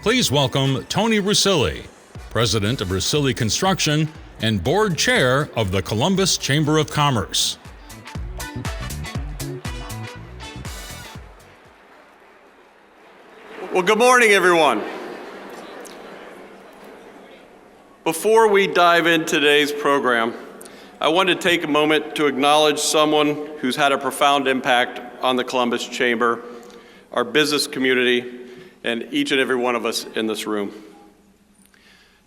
Please welcome Tony Rusilli, President of Rusilli Construction and Board Chair of the Columbus Chamber of Commerce. Well, good morning, everyone. Before we dive into today's program, I want to take a moment to acknowledge someone who's had a profound impact on the Columbus Chamber, our business community, and each and every one of us in this room.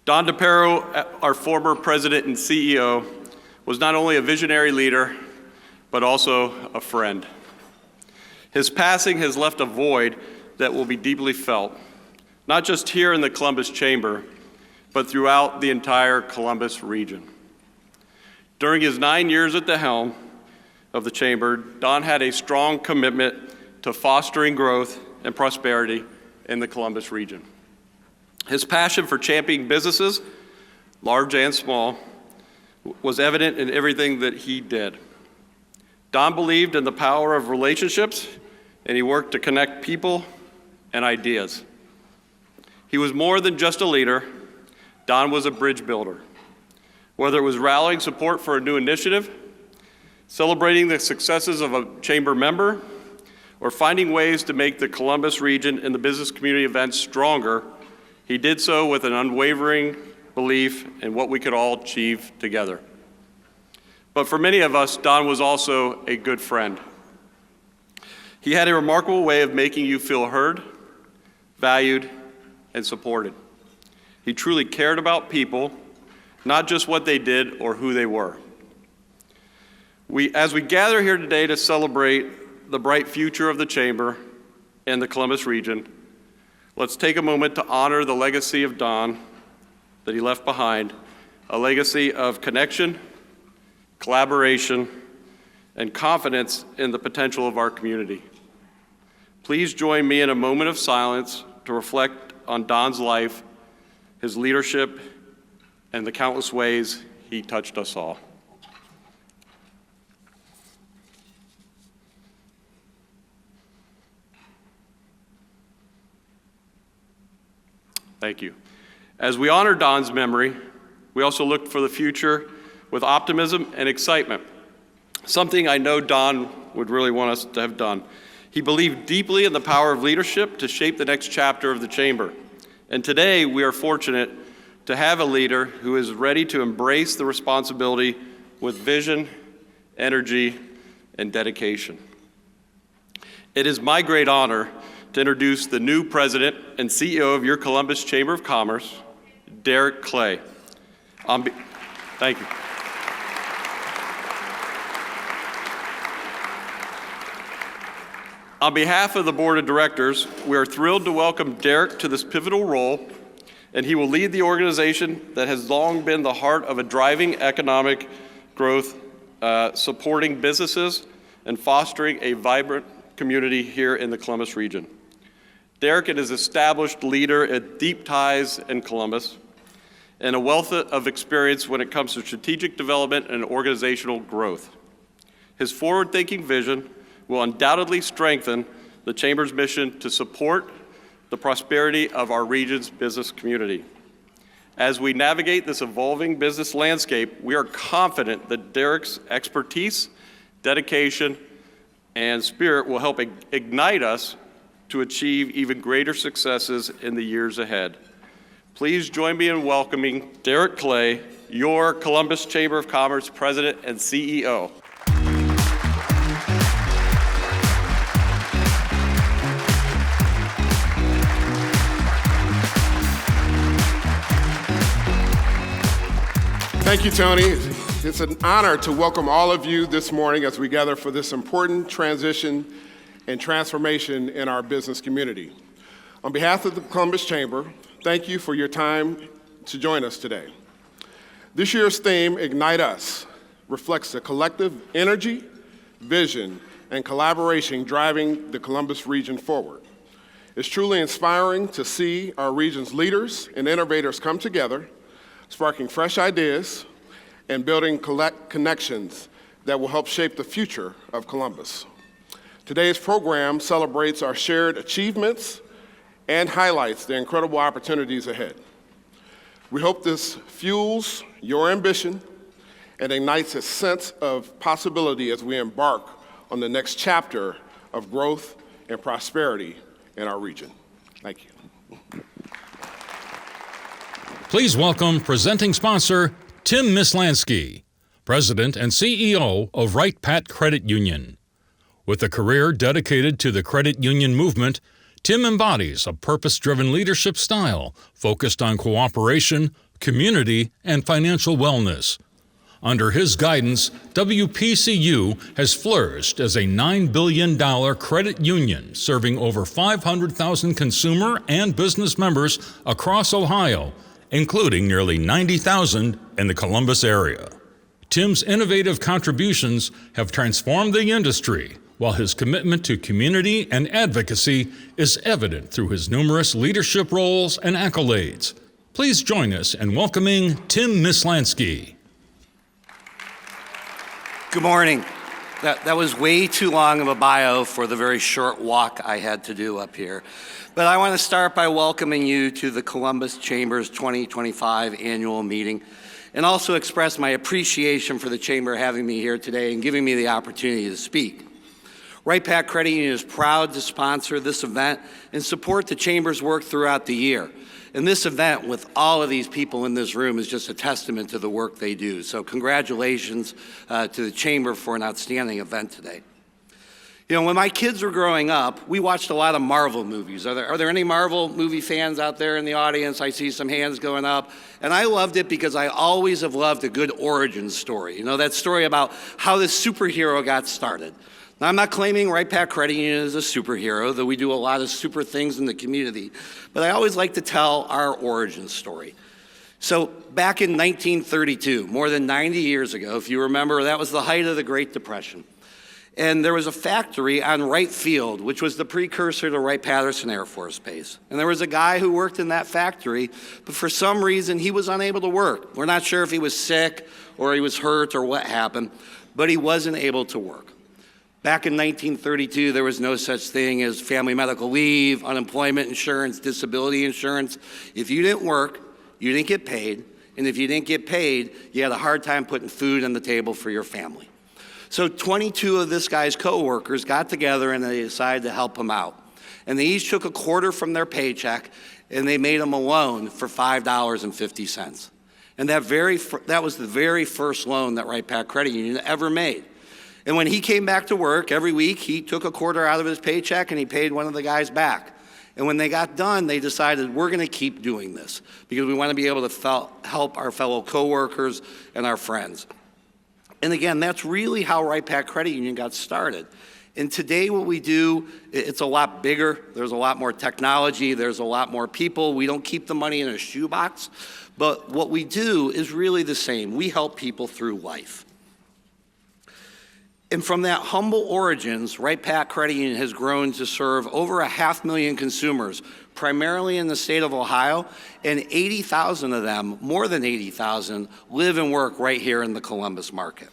Don DePero, our former president and CEO, was not only a visionary leader, but also a friend. His passing has left a void that will be deeply felt, not just here in the Columbus Chamber, but throughout the entire Columbus region. During his 9 years at the helm of the Chamber, Don had a strong commitment to fostering growth and prosperity in the Columbus region. His passion for championing businesses, large and small, was evident in everything that he did. Don believed in the power of relationships, and he worked to connect people and ideas. He was more than just a leader. Don was a bridge builder. Whether it was rallying support for a new initiative, celebrating the successes of a chamber member, or finding ways to make the Columbus region and the business community events stronger, he did so with an unwavering belief in what we could all achieve together. But for many of us, Don was also a good friend. He had a remarkable way of making you feel heard, valued, and supported. He truly cared about people, not just what they did or who they were. As we gather here today to celebrate the bright future of the Chamber and the Columbus region, let's take a moment to honor the legacy of Don that he left behind, a legacy of connection, collaboration, and confidence in the potential of our community. Please join me in a moment of silence to reflect on Don's life, his leadership, and the countless ways he touched us all. Thank you. As we honor Don's memory, we also look for the future with optimism and excitement, something I know Don would really want us to have done. He believed deeply in the power of leadership to shape the next chapter of the Chamber. And today we are fortunate to have a leader who is ready to embrace the responsibility with vision, energy, and dedication. It is my great honor to introduce the new president and CEO of your Columbus Chamber of Commerce, Derek Clay. Thank you. On behalf of the Board of Directors, we are thrilled to welcome Derek to this pivotal role, and he will lead the organization that has long been the heart of a driving economic growth, supporting businesses and fostering a vibrant community here in the Columbus region. Derek is an established leader at deep ties in Columbus and a wealth of experience when it comes to strategic development and organizational growth. His forward-thinking vision will undoubtedly strengthen the Chamber's mission to support the prosperity of our region's business community. As we navigate this evolving business landscape, we are confident that Derek's expertise, dedication, and spirit will help ignite us to achieve even greater successes in the years ahead. Please join me in welcoming Derek Clay, your Columbus Chamber of Commerce President and CEO. Thank you, Tony. It's an honor to welcome all of you this morning as we gather for this important transition and transformation in our business community. On behalf of the Columbus Chamber, thank you for your time to join us today. This year's theme, Ignite Us, reflects the collective energy, vision, and collaboration driving the Columbus region forward. It's truly inspiring to see our region's leaders and innovators come together, sparking fresh ideas and building connections that will help shape the future of Columbus. Today's program celebrates our shared achievements and highlights the incredible opportunities ahead. We hope this fuels your ambition and ignites a sense of possibility as we embark on the next chapter of growth and prosperity in our region. Thank you. Please welcome presenting sponsor Tim Mislansky, President and CEO of Wright-Patt Credit Union. With a career dedicated to the credit union movement, Tim embodies a purpose-driven leadership style focused on cooperation, community, and financial wellness. Under his guidance, WPCU has flourished as a $9 billion credit union serving over 500,000 consumer and business members across Ohio, including nearly 90,000 in the Columbus area. Tim's innovative contributions have transformed the industry, while his commitment to community and advocacy is evident through his numerous leadership roles and accolades. Please join us in welcoming Tim Mislansky. Good morning. That was way too long of a bio for the very short walk I had to do up here. But I want to start by welcoming you to the Columbus Chamber's 2025 annual meeting, and also express my appreciation for the Chamber having me here today and giving me the opportunity to speak. Wright-Patt Credit Union is proud to sponsor this event and support the Chamber's work throughout the year. And this event, with all of these people in this room, is just a testament to the work they do. So congratulations to the Chamber for an outstanding event today. You know, when my kids were growing up, we watched a lot of Marvel movies. Are there any Marvel movie fans out there in the audience? I see some hands going up. And I loved it because I always have loved a good origin story. You know, that story about how this superhero got started. Now, I'm not claiming Wright-Patt Credit Union is a superhero, though we do a lot of super things in the community, but I always like to tell our origin story. So back in 1932, more than 90 years ago, if you remember, that was the height of the Great Depression. And there was a factory on Wright Field, which was the precursor to Wright-Patterson Air Force Base. And there was a guy who worked in that factory, but for some reason he was unable to work. We're not sure if he was sick or he was hurt or what happened, but he wasn't able to work. Back in 1932, there was no such thing as family medical leave, unemployment insurance, disability insurance. If you didn't work, you didn't get paid. And if you didn't get paid, you had a hard time putting food on the table for your family. So 22 of this guy's coworkers got together and they decided to help him out. And they each took a quarter from their paycheck and they made him a loan for $5.50. And that was the very first loan that Wright-Patt Credit Union ever made. And when he came back to work every week, he took a quarter out of his paycheck and he paid one of the guys back. And when they got done, they decided, we're going to keep doing this because we want to be able to help our fellow coworkers and our friends. And again, that's really how Wright-Patt Credit Union got started. And today what we do, it's a lot bigger. There's a lot more technology. There's a lot more people. We don't keep the money in a shoebox. But what we do is really the same. We help people through life. And from that humble origins, Wright-Patt Credit Union has grown to serve over 500,000 consumers, primarily in the state of Ohio, and 80,000 of them, more than 80,000, live and work right here in the Columbus market.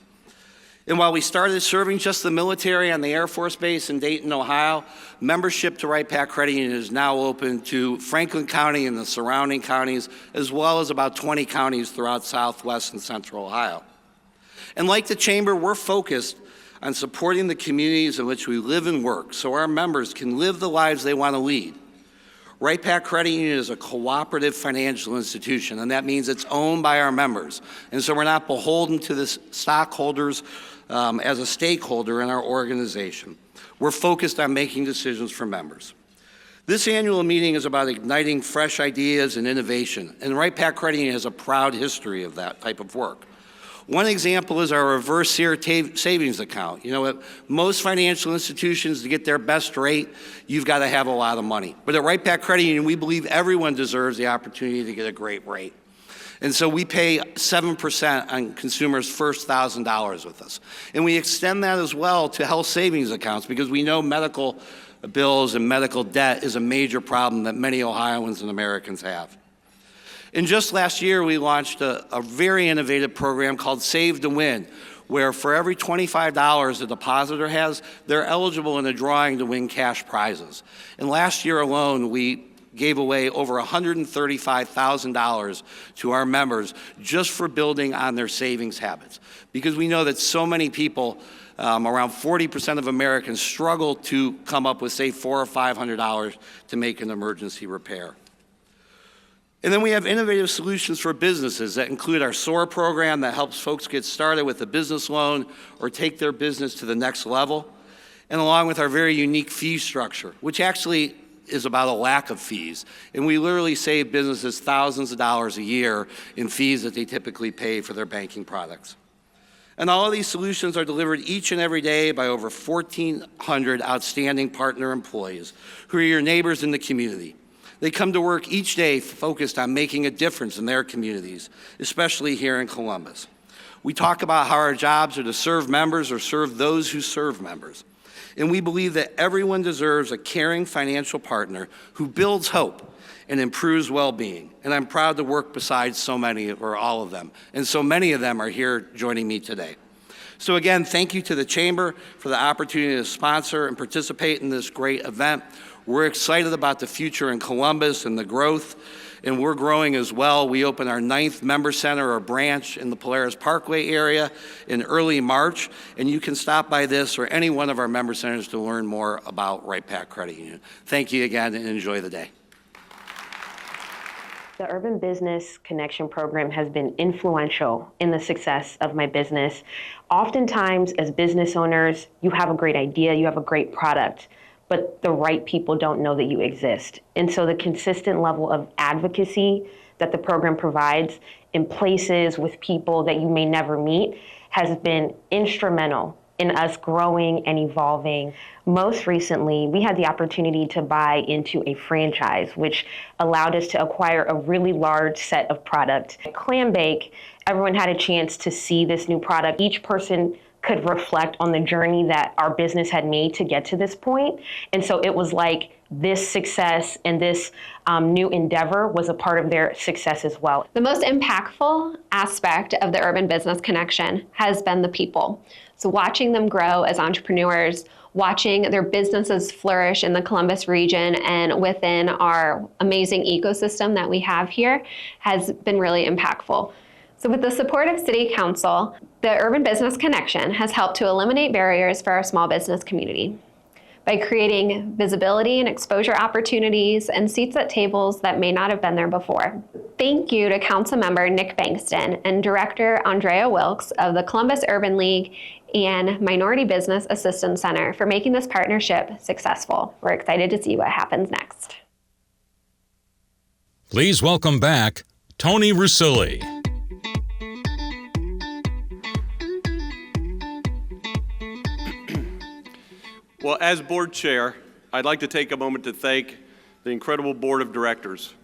And while we started serving just the military on the Air Force Base in Dayton, Ohio, membership to Wright-Patt Credit Union is now open to Franklin County and the surrounding counties, as well as about 20 counties throughout Southwest and Central Ohio. And like the Chamber, we're focused on supporting the communities in which we live and work so our members can live the lives they want to lead. Wright-Patt Credit Union is a cooperative financial institution, and that means it's owned by our members. And so we're not beholden to the stockholders as a stakeholder in our organization. We're focused on making decisions for members. This annual meeting is about igniting fresh ideas and innovation, and Wright-Patt Credit Union has a proud history of that type of work. One example is our reverse savings account. You know, at most financial institutions, to get their best rate, you've got to have a lot of money. But at Wright-Patt Credit Union, we believe everyone deserves the opportunity to get a great rate. And so we pay 7% on consumers' first $1,000 with us. And we extend that as well to health savings accounts because we know medical bills and medical debt is a major problem that many Ohioans and Americans have. And just last year, we launched a very innovative program called Save to Win, where for every $25 a depositor has, they're eligible in a drawing to win cash prizes. And last year alone, we gave away over $135,000 to our members just for building on their savings habits. Because we know that so many people, around 40% of Americans, struggle to come up with, say, $400 or $500 to make an emergency repair. And then we have innovative solutions for businesses that include our SOAR program that helps folks get started with a business loan or take their business to the next level, and along with our very unique fee structure, which actually is about a lack of fees. And we literally save businesses thousands of dollars a year in fees that they typically pay for their banking products. And all of these solutions are delivered each and every day by over 1,400 outstanding partner employees who are your neighbors in the community. They come to work each day focused on making a difference in their communities, especially here in Columbus. We talk about how our jobs are to serve members or serve those who serve members. And we believe that everyone deserves a caring financial partner who builds hope and improves well-being. And I'm proud to work beside so many, or all of them. And so many of them are here joining me today. So again, thank you to the Chamber for the opportunity to sponsor and participate in this great event. We're excited about the future in Columbus and the growth, and we're growing as well. We open our 9th member center or branch in the Polaris Parkway area in early March, and you can stop by this or any one of our member centers to learn more about Wright-Patt Credit Union. Thank you again, and enjoy the day. The Urban Business Connection program has been influential in the success of my business. Oftentimes, as business owners, you have a great idea, you have a great product, but the right people don't know that you exist. And so the consistent level of advocacy that the program provides in places with people that you may never meet has been instrumental in us growing and evolving. Most recently, we had the opportunity to buy into a franchise, which allowed us to acquire a really large set of product. At Clam Bake, everyone had a chance to see this new product. Each person could reflect on the journey that our business had made to get to this point. And so it was like this success and this new endeavor was a part of their success as well. The most impactful aspect of the Urban Business Connection has been the people. So watching them grow as entrepreneurs, watching their businesses flourish in the Columbus region and within our amazing ecosystem that we have here has been really impactful. So with the support of City Council, the Urban Business Connection has helped to eliminate barriers for our small business community by creating visibility and exposure opportunities and seats at tables that may not have been there before. Thank you to Councilmember Nick Bankston and Director Andrea Wilkes of the Columbus Urban League and Minority Business Assistance Center for making this partnership successful. We're excited to see what happens next. Please welcome back Tony Rusilli. Well, as board chair, I'd like to take a moment to thank the incredible board of directors.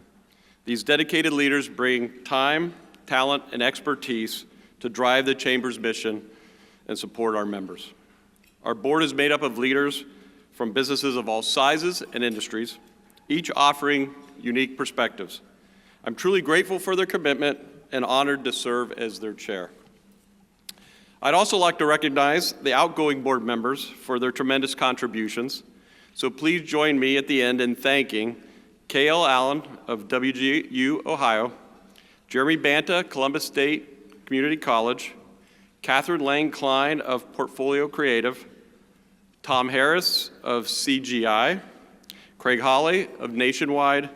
These dedicated leaders bring time, talent, and expertise to drive the Chamber's mission and support our members. Our board is made up of leaders from businesses of all sizes and industries, each offering unique perspectives. I'm truly grateful for their commitment and honored to serve as their chair. I'd also like to recognize the outgoing board members for their tremendous contributions. So please join me at the end in thanking K.L. Allen of WGU, Ohio, Jeremy Banta, Columbus State Community College, Catherine Lang Klein of Portfolio Creative, Tom Harris of CGI, Craig Hawley of Nationwide,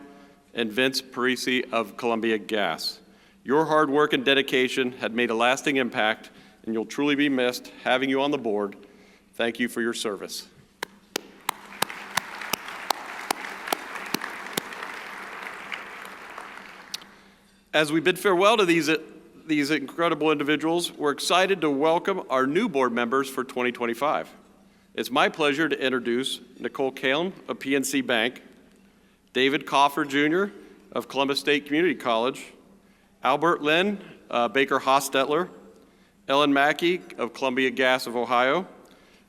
and Vince Parisi of Columbia Gas. Your hard work and dedication had made a lasting impact, and you'll truly be missed having you on the board. Thank you for your service. As we bid farewell to these incredible individuals, we're excited to welcome our new board members for 2025. It's my pleasure to introduce Nicole Kalem of PNC Bank, David Coffer Jr. of Columbus State Community College, Albert Lynn, Baker Hostetler, Ellen Mackey of Columbia Gas of Ohio,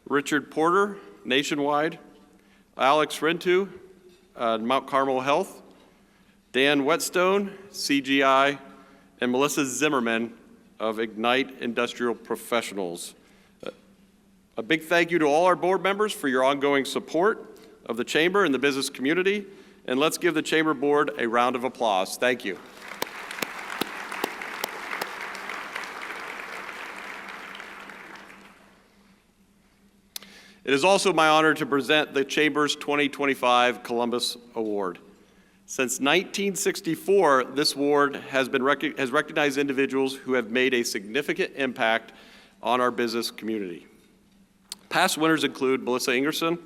Richard Porter, Nationwide, Alex Rentu, Mount Carmel Health, Dan Whetstone, CGI, and Melissa Zimmerman of Ignite Industrial Professionals. A big thank you to all our board members for your ongoing support of the Chamber and the business community, And let's give the Chamber Board a round of applause. Thank you. It is also my honor to present the Chamber's 2025 Columbus Award. Since 1964, this award has recognized individuals who have made a significant impact on our business community. Past winners include Melissa Ingerson,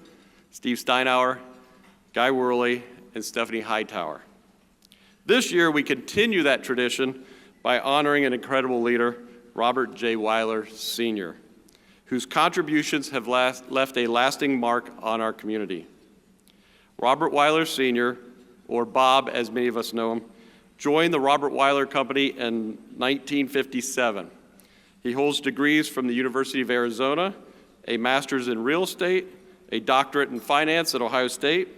Steve Steinauer, Guy Worley, and Stephanie Hightower. This year, we continue that tradition by honoring an incredible leader, Robert J. Weiler, Sr., whose contributions have left a lasting mark on our community. Robert Weiler Sr., or Bob as many of us know him, joined the Robert Weiler Company in 1957. He holds degrees from the University of Arizona, a master's in real estate, a doctorate in finance at Ohio State,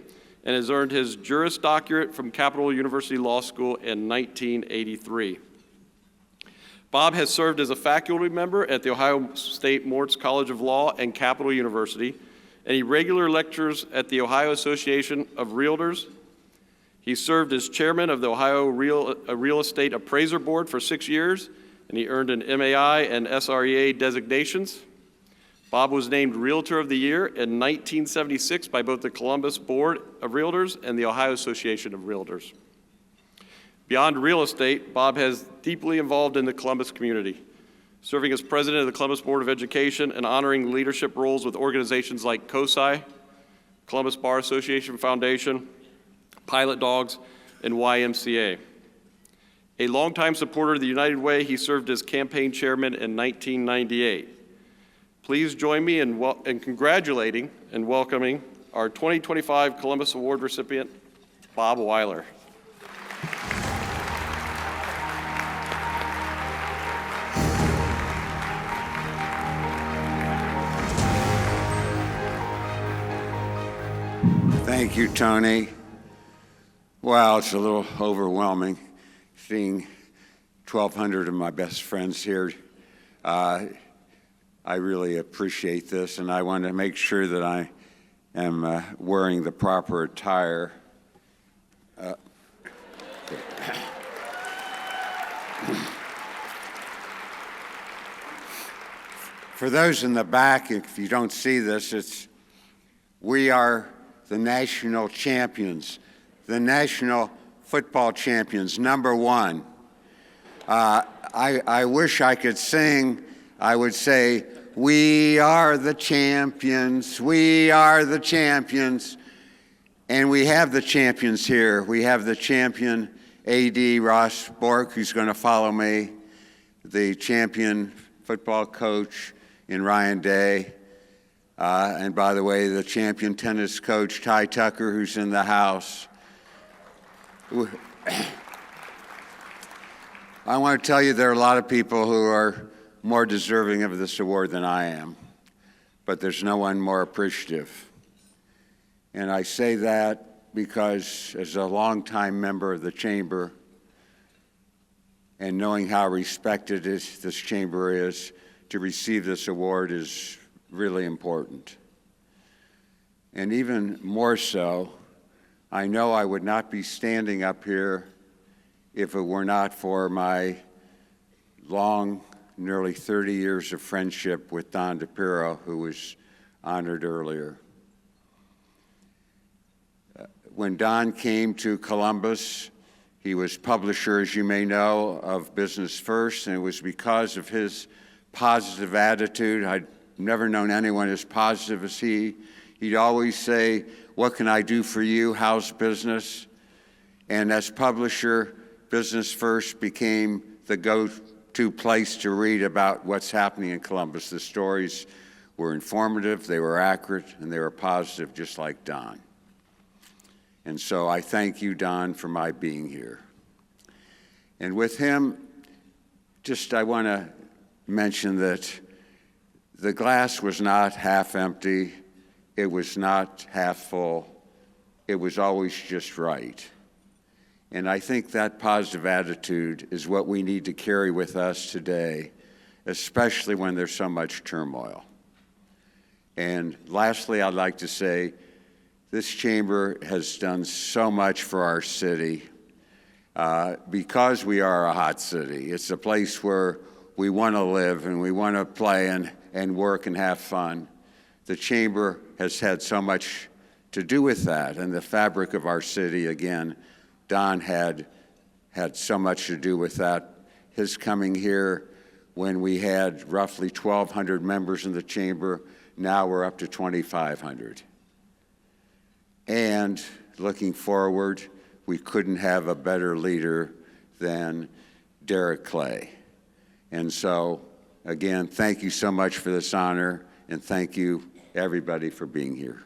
and has earned his Juris Doctorate from Capital University Law School in 1983. Bob has served as a faculty member at the Ohio State Moritz College of Law and Capital University, and he regularly lectures at the Ohio Association of Realtors. He served as chairman of the Ohio Real Estate Appraiser Board for 6 years, and he earned an MAI and SREA designations. Bob was named Realtor of the Year in 1976 by both the Columbus Board of Realtors and the Ohio Association of Realtors. Beyond real estate, Bob has deeply involved in the Columbus community, serving as president of the Columbus Board of Education and honoring leadership roles with organizations like COSI, Columbus Bar Association Foundation, Pilot Dogs, and YMCA. A longtime supporter of the United Way, he served as campaign chairman in 1998. Please join me in congratulating and welcoming our 2025 Columbus Award recipient, Bob Weiler. Thank you, Tony. Wow, it's a little overwhelming seeing 1,200 of my best friends here. I really appreciate this, and I want to make sure that I am wearing the proper attire. For those in the back, if you don't see this, we are the national champions, the national football champions, #1. I wish I could sing. I would say, we are the champions, we are the champions. And we have the champions here. We have the champion A.D. Ross Bork, who's going to follow me, the champion football coach in Ryan Day, and by the way, the champion tennis coach, Ty Tucker, who's in the house. I want to tell you there are a lot of people who are more deserving of this award than I am, but there's no one more appreciative. And I say that because as a longtime member of the Chamber and knowing how respected this Chamber is, to receive this award is really important. And even more so, I know I would not be standing up here if it were not for my long, nearly 30 years of friendship with Don DePiro, who was honored earlier. When Don came to Columbus, he was publisher, as you may know, of Business First, and it was because of his positive attitude. I'd never known anyone as positive as he. He'd always say, "What can I do for you? How's business?" And as publisher, Business First became the go-to place to read about what's happening in Columbus. The stories were informative, they were accurate, and they were positive, just like Don. And so I thank you, Don, for my being here. And with him, I want to mention that the glass was not half empty, it was not half full, it was always just right. And I think that positive attitude is what we need to carry with us today, especially when there's so much turmoil. And lastly, I'd like to say This chamber has done so much for our city because we are a hot city. It's a place where we want to live and we want to play and work and have fun. The chamber has had so much to do with that, and the fabric of our city, again, Don had so much to do with that. His coming here when we had roughly 1,200 members in the chamber, now we're up to 2,500. And looking forward, we couldn't have a better leader than Derek Clay. And so, again, thank you so much for this honor, and thank you, everybody, for being here.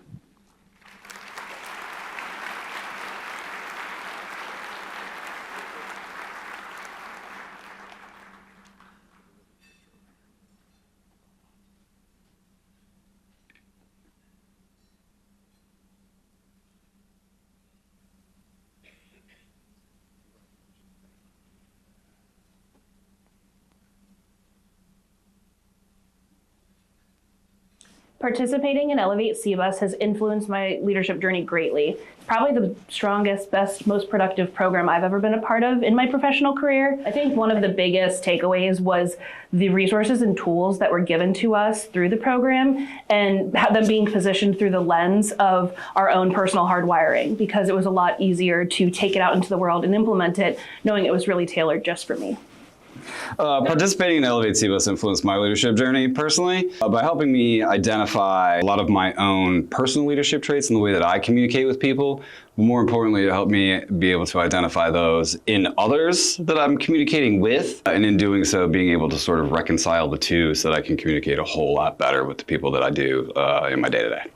Participating in Elevate CBUS has influenced my leadership journey greatly. It's probably the strongest, best, most productive program I've ever been a part of in my professional career. I think one of the biggest takeaways was the resources and tools that were given to us through the program and them being positioned through the lens of our own personal hardwiring, because it was a lot easier to take it out into the world and implement it, knowing it was really tailored just for me. Participating in Elevate CBUS influenced my leadership journey personally by helping me identify a lot of my own personal leadership traits in the way that I communicate with people. But more importantly, it helped me be able to identify those in others that I'm communicating with, and in doing so, being able to sort of reconcile the two so that I can communicate a whole lot better with the people that I do in my day-to-day.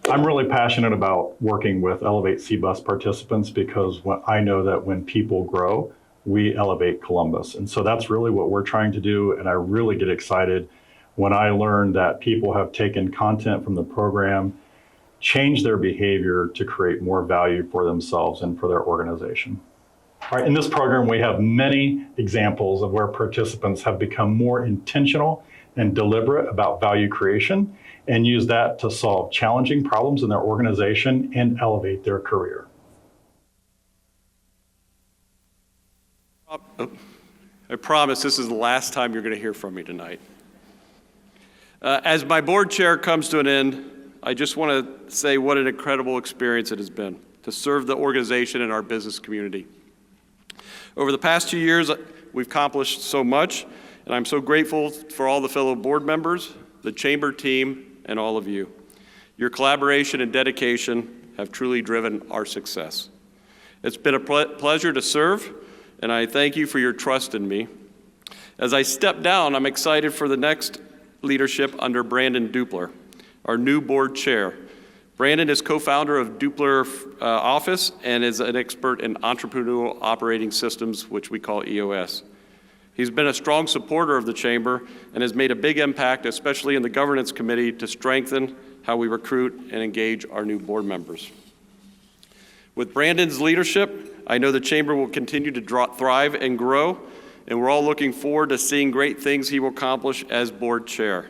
I'm really passionate about working with Elevate CBUS participants because I know that when people grow, we elevate Columbus. And so that's really what we're trying to do. And I really get excited when I learn that people have taken content from the program, changed their behavior to create more value for themselves and for their organization. All right, in this program, we have many examples of where participants have become more intentional and deliberate about value creation and use that to solve challenging problems in their organization and elevate their career. I promise this is the last time you're going to hear from me tonight. As my board chair comes to an end, I just want to say what an incredible experience it has been to serve the organization and our business community. Over the past 2 years, we've accomplished so much, and I'm so grateful for all the fellow board members, the chamber team, and all of you. Your collaboration and dedication have truly driven our success. It's been a pleasure to serve, and I thank you for your trust in me. As I step down, I'm excited for the next leadership under Brandon Dupler, our new board chair. Brandon is co-founder of Dupler Office and is an expert in entrepreneurial operating systems, which we call EOS. He's been a strong supporter of the chamber and has made a big impact, especially in the governance committee, to strengthen how we recruit and engage our new board members. With Brandon's leadership, I know the chamber will continue to thrive and grow, and we're all looking forward to seeing great things he will accomplish as board chair.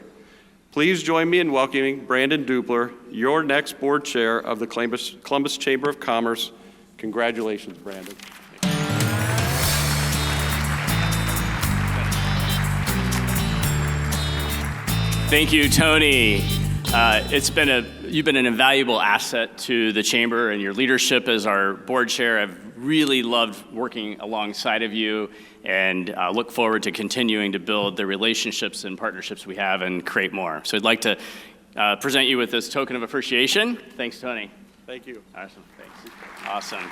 Please join me in welcoming Brandon Dupler, your next board chair of the Columbus Chamber of Commerce. Congratulations, Brandon. Thank you, Tony. You've been an invaluable asset to the chamber, and your leadership as our board chair. I've really loved working alongside of you, and look forward to continuing to build the relationships and partnerships we have and create more. So I'd like to present you with this token of appreciation. Thanks, Tony. Thank you. Awesome. Thanks. Awesome.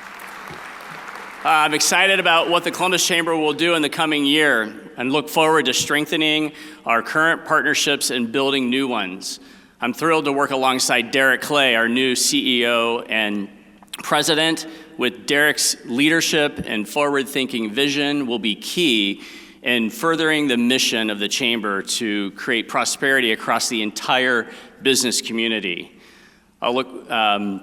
I'm excited about what the Columbus Chamber will do in the coming year and look forward to strengthening our current partnerships and building new ones. I'm thrilled to work alongside Derek Clay, our new CEO and president. With Derek's leadership and forward-thinking vision will be key in furthering the mission of the chamber to create prosperity across the entire business community. I'll look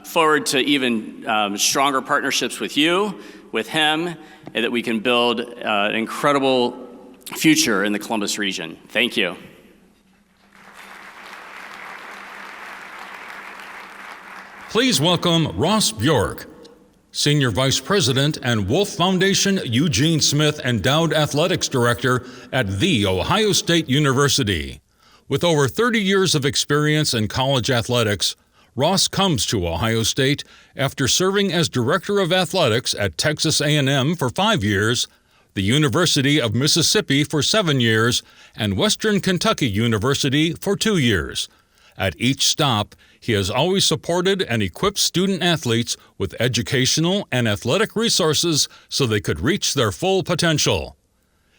forward to even stronger partnerships with you, with him, and that we can build an incredible future in the Columbus region. Thank you. Please welcome Ross Bjork, Senior Vice President and Wolf Foundation Eugene Smith Endowed Athletics Director at The Ohio State University. With over 30 years of experience in college athletics, Ross comes to Ohio State after serving as Director of Athletics at Texas A&M for 5 years, the University of Mississippi for 7 years, and Western Kentucky University for 2 years. At each stop, he has always supported and equipped student athletes with educational and athletic resources so they could reach their full potential.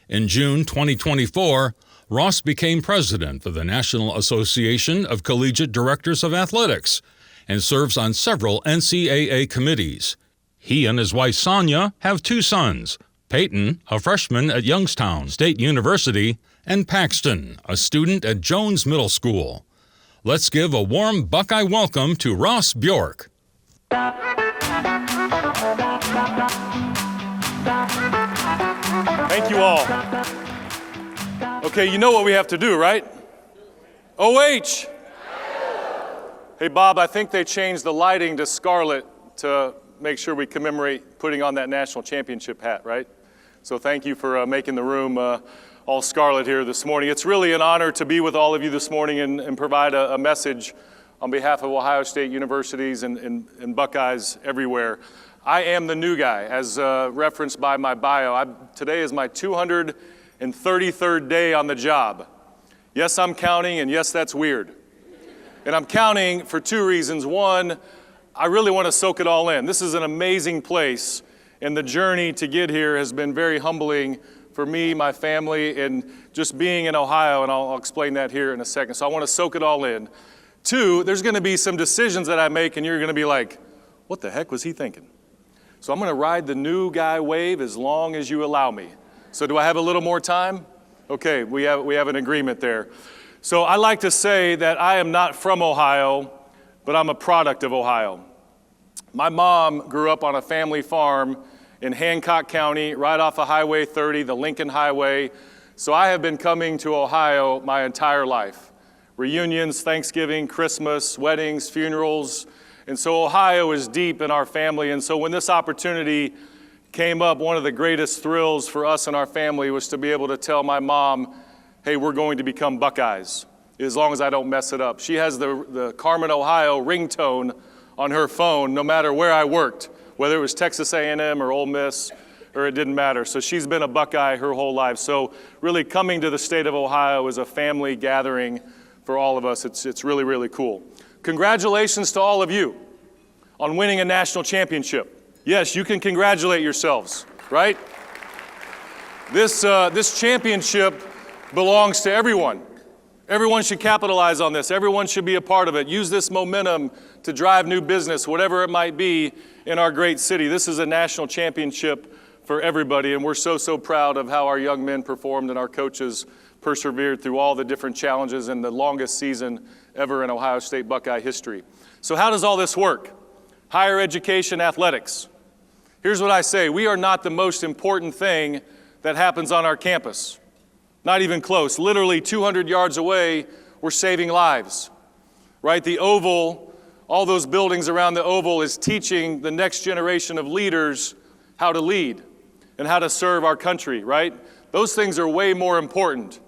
In June 2024, Ross became president of the National Association of Collegiate Directors of Athletics and serves on several NCAA committees. He and his wife Sonia have 2 sons, Peyton, a freshman at Youngstown State University, and Paxton, a student at Jones Middle School. Let's give a warm Buckeye welcome to Ross Bjork. Thank you all. Okay, you know what we have to do, right? OH! Hey, Bob, I think they changed the lighting to scarlet to make sure we commemorate putting on that national championship hat, right? So thank you for making the room all scarlet here this morning. It's really an honor to be with all of you this morning and provide a message on behalf of Ohio State universities and Buckeyes everywhere. I am the new guy, as referenced by my bio. Today is my 233rd day on the job. Yes, I'm counting, and yes, that's weird. And I'm counting for 2 reasons. One, I really want to soak it all in. This is an amazing place, and the journey to get here has been very humbling for me, my family, and just being in Ohio, and I'll explain that here in a second. So I want to soak it all in. 2, there's going to be some decisions that I make, and you're going to be like, what the heck was he thinking? So I'm going to ride the new guy wave as long as you allow me. So do I have a little more time? Okay, we have an agreement there. So I like to say that I am not from Ohio, but I'm a product of Ohio. My mom grew up on a family farm in Hancock County, right off of Highway 30, the Lincoln Highway. So I have been coming to Ohio my entire life. Reunions, Thanksgiving, Christmas, weddings, funerals. And so Ohio is deep in our family. And so when this opportunity came up, one of the greatest thrills for us and our family was to be able to tell my mom, hey, we're going to become Buckeyes, as long as I don't mess it up. She has the Carmel, Ohio ringtone on her phone, no matter where I worked, whether it was Texas A&M or Ole Miss, or it didn't matter. So she's been a Buckeye her whole life. So really coming to the state of Ohio is a family gathering for all of us. It's really, really cool. Congratulations to all of you on winning a national championship. Yes, you can congratulate yourselves, right? This championship belongs to everyone. Everyone should capitalize on this. Everyone should be a part of it. Use this momentum to drive new business, whatever it might be in our great city. This is a national championship for everybody, and we're so proud of how our young men performed and our coaches persevered through all the different challenges in the longest season ever in Ohio State Buckeye history. So how does all this work? Higher education, athletics. Here's what I say. We are not the most important thing that happens on our campus. Not even close. Literally 200 yards away, we're saving lives, right? The Oval, all those buildings around the Oval is teaching the next generation of leaders how to lead and how to serve our country, right? Those things are way more important.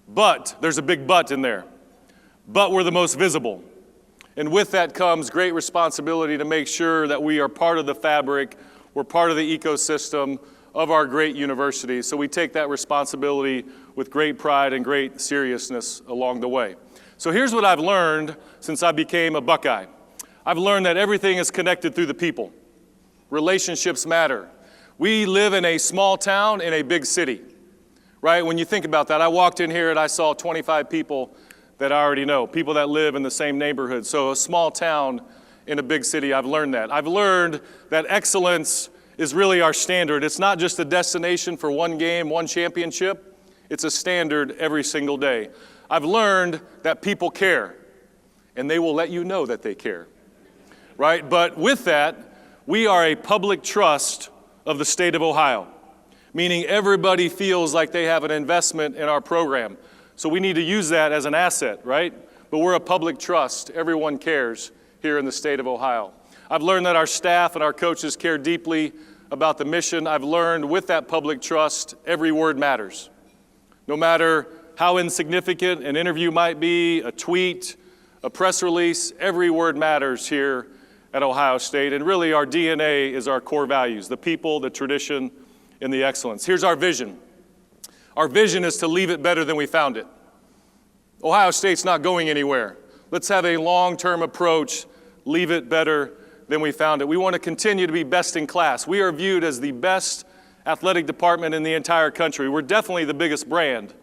But, there's a big but in there. But we're the most visible. And with that comes great responsibility to make sure that we are part of the fabric, we're part of the ecosystem of our great university. So we take that responsibility with great pride and great seriousness along the way. So here's what I've learned since I became a Buckeye. I've learned that everything is connected through the people. Relationships matter. We live in a small town in a big city, right? When you think about that, I walked in here and I saw 25 people that I already know, people that live in the same neighborhood. So a small town in a big city, I've learned that. I've learned that excellence is really our standard. It's not just a destination for one game, one championship. It's a standard every single day. I've learned that people care, and they will let you know that they care, right? But with that, we are a public trust of the state of Ohio, meaning everybody feels like they have an investment in our program. So we need to use that as an asset, right? But we're a public trust. Everyone cares here in the state of Ohio. I've learned that our staff and our coaches care deeply about the mission. I've learned with that public trust, every word matters. No matter how insignificant an interview might be, a tweet, a press release, every word matters here at Ohio State. And really our DNA is our core values, the people, the tradition, and the excellence. Here's our vision. Our vision is to leave it better than we found it. Ohio State's not going anywhere. Let's have a long-term approach, leave it better than we found it. We want to continue to be best in class. We are viewed as the best athletic department in the entire country. We're definitely the biggest brand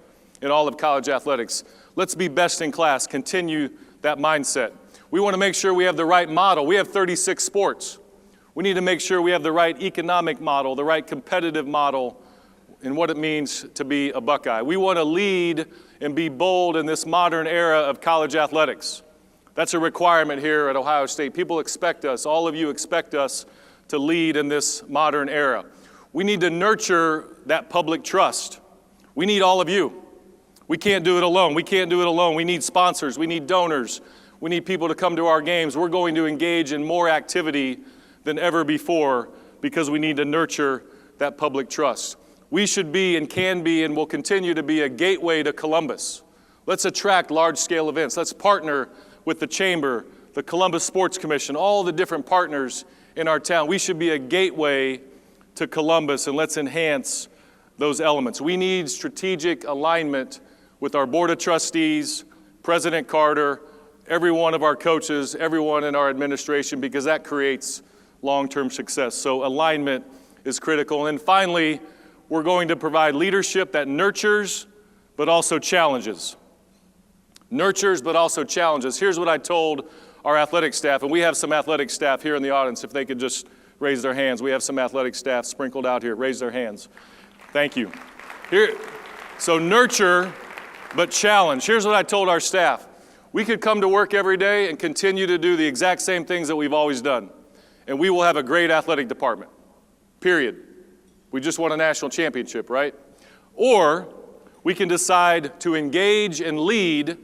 in all of college athletics. Let's be best in class, continue that mindset. We want to make sure we have the right model. We have 36 sports. We need to make sure we have the right economic model, the right competitive model, and what it means to be a Buckeye. We want to lead and be bold in this modern era of college athletics. That's a requirement here at Ohio State. People expect us, all of you expect us to lead in this modern era. We need to nurture that public trust. We need all of you. We can't do it alone. We can't do it alone. We need sponsors. We need donors. We need people to come to our games. We're going to engage in more activity than ever before because we need to nurture that public trust. We should be and can be and will continue to be a gateway to Columbus. Let's attract large-scale events. Let's partner with the Chamber, the Columbus Sports Commission, all the different partners in our town. We should be a gateway to Columbus, and let's enhance those elements. We need strategic alignment with our Board of Trustees, President Carter, every one of our coaches, everyone in our administration, because that creates long-term success. So alignment is critical. And finally, we're going to provide leadership that nurtures, but also challenges. Nurtures, but also challenges. Here's what I told our athletic staff, and we have some athletic staff here in the audience, if they could just raise their hands. We have some athletic staff sprinkled out here. Raise their hands. Thank you. So nurture, but challenge. Here's what I told our staff. We could come to work every day and continue to do the exact same things that we've always done, and we will have a great athletic department, period. We just won a national championship, right? Or we can decide to engage and lead,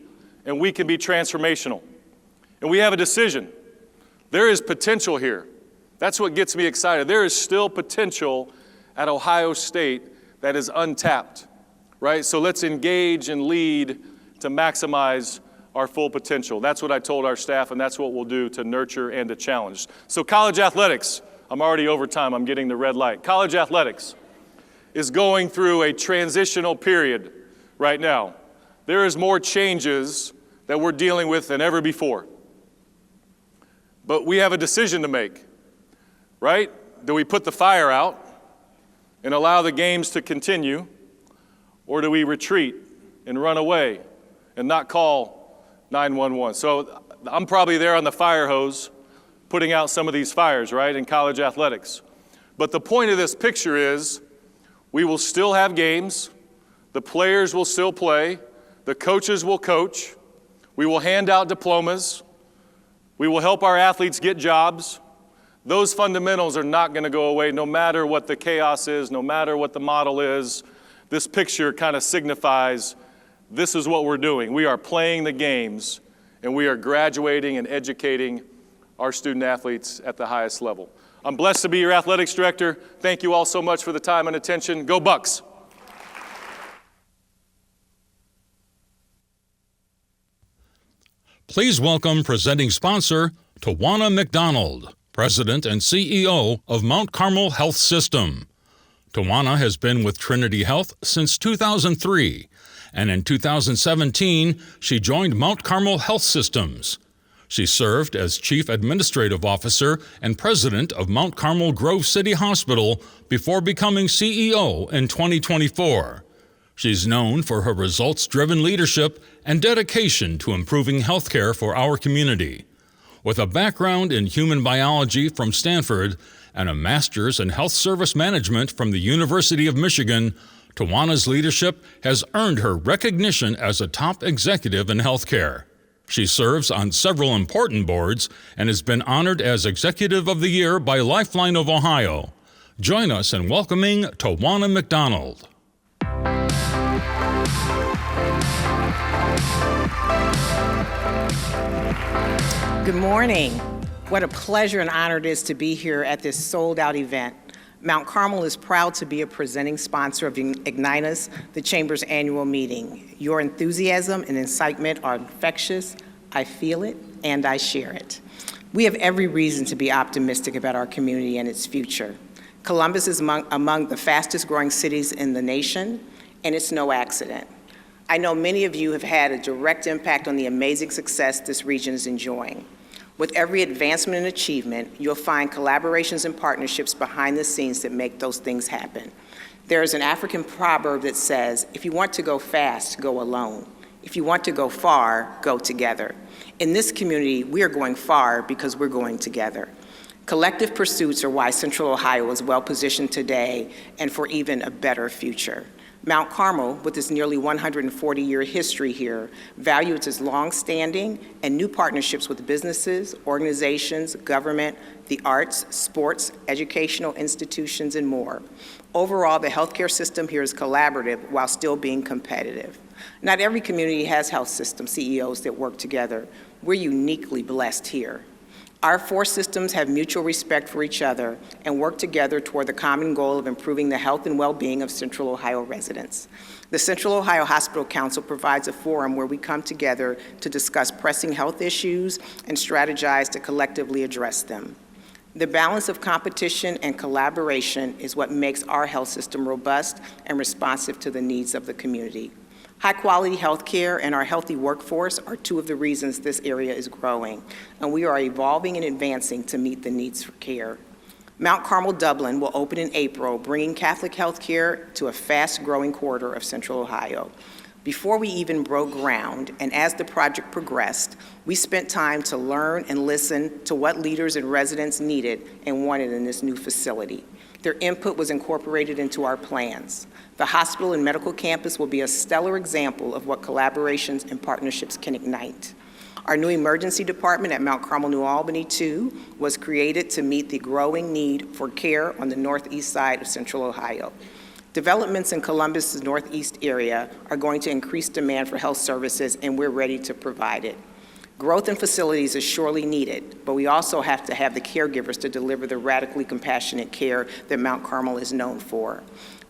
and we can be transformational. And we have a decision. There is potential here. That's what gets me excited. There is still potential at Ohio State that is untapped, right? So let's engage and lead to maximize our full potential. That's what I told our staff, and that's what we'll do to nurture and to challenge. So college athletics, I'm already over time, I'm getting the red light. College athletics is going through a transitional period right now. There is more changes that we're dealing with than ever before. But we have a decision to make, right? Do we put the fire out and allow the games to continue, or do we retreat and run away and not call 911? So I'm probably there on the fire hose putting out some of these fires, right, in college athletics. But the point of this picture is we will still have games, the players will still play, the coaches will coach, we will hand out diplomas, we will help our athletes get jobs. Those fundamentals are not going to go away no matter what the chaos is, no matter what the model is. This picture kind of signifies this is what we're doing. We are playing the games, and we are graduating and educating our student athletes at the highest level. I'm blessed to be your athletics director. Thank you all so much for the time and attention. Go Bucks! Please welcome presenting sponsor, Tawana McDonald, President and CEO of Mount Carmel Health System. Tawana has been with Trinity Health since 2003, and in 2017, she joined Mount Carmel Health Systems. She served as Chief Administrative Officer and President of Mount Carmel Grove City Hospital before becoming CEO in 2024. She's known for her results-driven leadership and dedication to improving healthcare for our community. With a background in human biology from Stanford and a master's in health service management from the University of Michigan, Tawana's leadership has earned her recognition as a top executive in healthcare. She serves on several important boards and has been honored as Executive of the Year by Lifeline of Ohio. Join us in welcoming Tawana McDonald. Good morning. What a pleasure and honor it is to be here at this sold-out event. Mount Carmel is proud to be a presenting sponsor of Ignite Us, the Chamber's annual meeting. Your enthusiasm and excitement are infectious. I feel it, and I share it. We have every reason to be optimistic about our community and its future. Columbus is among the fastest growing cities in the nation, and it's no accident. I know many of you have had a direct impact on the amazing success this region is enjoying. With every advancement and achievement, you'll find collaborations and partnerships behind the scenes that make those things happen. There is an African proverb that says, if you want to go fast, go alone. If you want to go far, go together. In this community, we are going far because we're going together. Collective pursuits are why Central Ohio is well positioned today and for even a better future. Mount Carmel, with its nearly 140-year history here, values its long-standing and new partnerships with businesses, organizations, government, the arts, sports, educational institutions, and more. Overall, the healthcare system here is collaborative while still being competitive. Not every community has health system CEOs that work together. We're uniquely blessed here. Our four systems have mutual respect for each other and work together toward the common goal of improving the health and well-being of Central Ohio residents. The Central Ohio Hospital Council provides a forum where we come together to discuss pressing health issues and strategize to collectively address them. The balance of competition and collaboration is what makes our health system robust and responsive to the needs of the community. High-quality health care and our healthy workforce are two of the reasons this area is growing, and we are evolving and advancing to meet the needs for care. Mount Carmel Dublin will open in April, bringing Catholic health care to a fast-growing quarter of Central Ohio. Before we even broke ground, and as the project progressed, we spent time to learn and listen to what leaders and residents needed and wanted in this new facility. Their input was incorporated into our plans. The hospital and medical campus will be a stellar example of what collaborations and partnerships can ignite. Our new emergency department at Mount Carmel, New Albany, too, was created to meet the growing need for care on the northeast side of Central Ohio. Developments in Columbus's northeast area are going to increase demand for health services, and we're ready to provide it. Growth in facilities is surely needed, but we also have to have the caregivers to deliver the radically compassionate care that Mount Carmel is known for.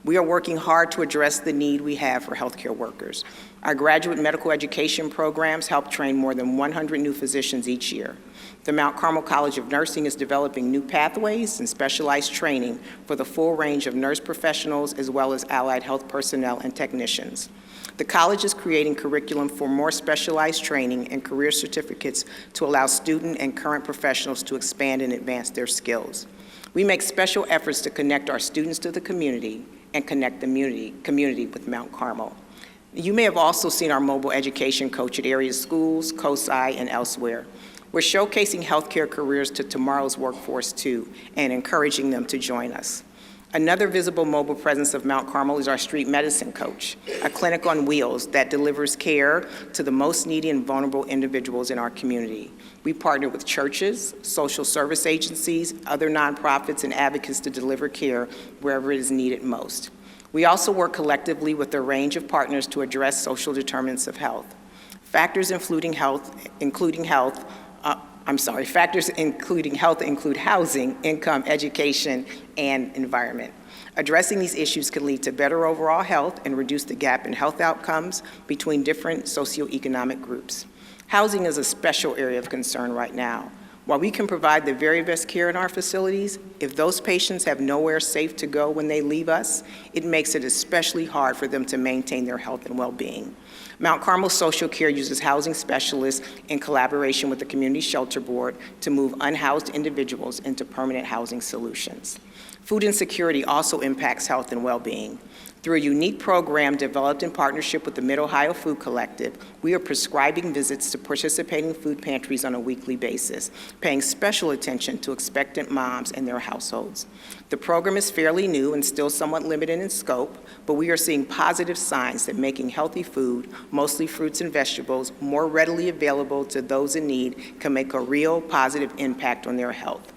We are working hard to address the need we have for healthcare workers. Our graduate medical education programs help train more than 100 new physicians each year. The Mount Carmel College of Nursing is developing new pathways and specialized training for the full range of nurse professionals as well as allied health personnel and technicians. The college is creating curriculum for more specialized training and career certificates to allow student and current professionals to expand and advance their skills. We make special efforts to connect our students to the community and connect the community with Mount Carmel. You may have also seen our mobile education coach at area schools, COSI, and elsewhere. We're showcasing healthcare careers to tomorrow's workforce too, and encouraging them to join us. Another visible mobile presence of Mount Carmel is our street medicine coach, a clinic on wheels that delivers care to the most needy and vulnerable individuals in our community. We partner with churches, social service agencies, other nonprofits, and advocates to deliver care wherever it is needed most. We also work collectively with a range of partners to address social determinants of health. Factors including health include housing, income, education, and environment. Addressing these issues can lead to better overall health and reduce the gap in health outcomes between different socioeconomic groups. Housing is a special area of concern right now. While we can provide the very best care in our facilities, if those patients have nowhere safe to go when they leave us, it makes it especially hard for them to maintain their health and well-being. Mount Carmel Social Care uses housing specialists in collaboration with the Community Shelter Board to move unhoused individuals into permanent housing solutions. Food insecurity also impacts health and well-being. Through a unique program developed in partnership with the Mid-Ohio Food Collective, we are prescribing visits to participating food pantries on a weekly basis, paying special attention to expectant moms and their households. The program is fairly new and still somewhat limited in scope, but we are seeing positive signs that making healthy food, mostly fruits and vegetables, more readily available to those in need can make a real positive impact on their health.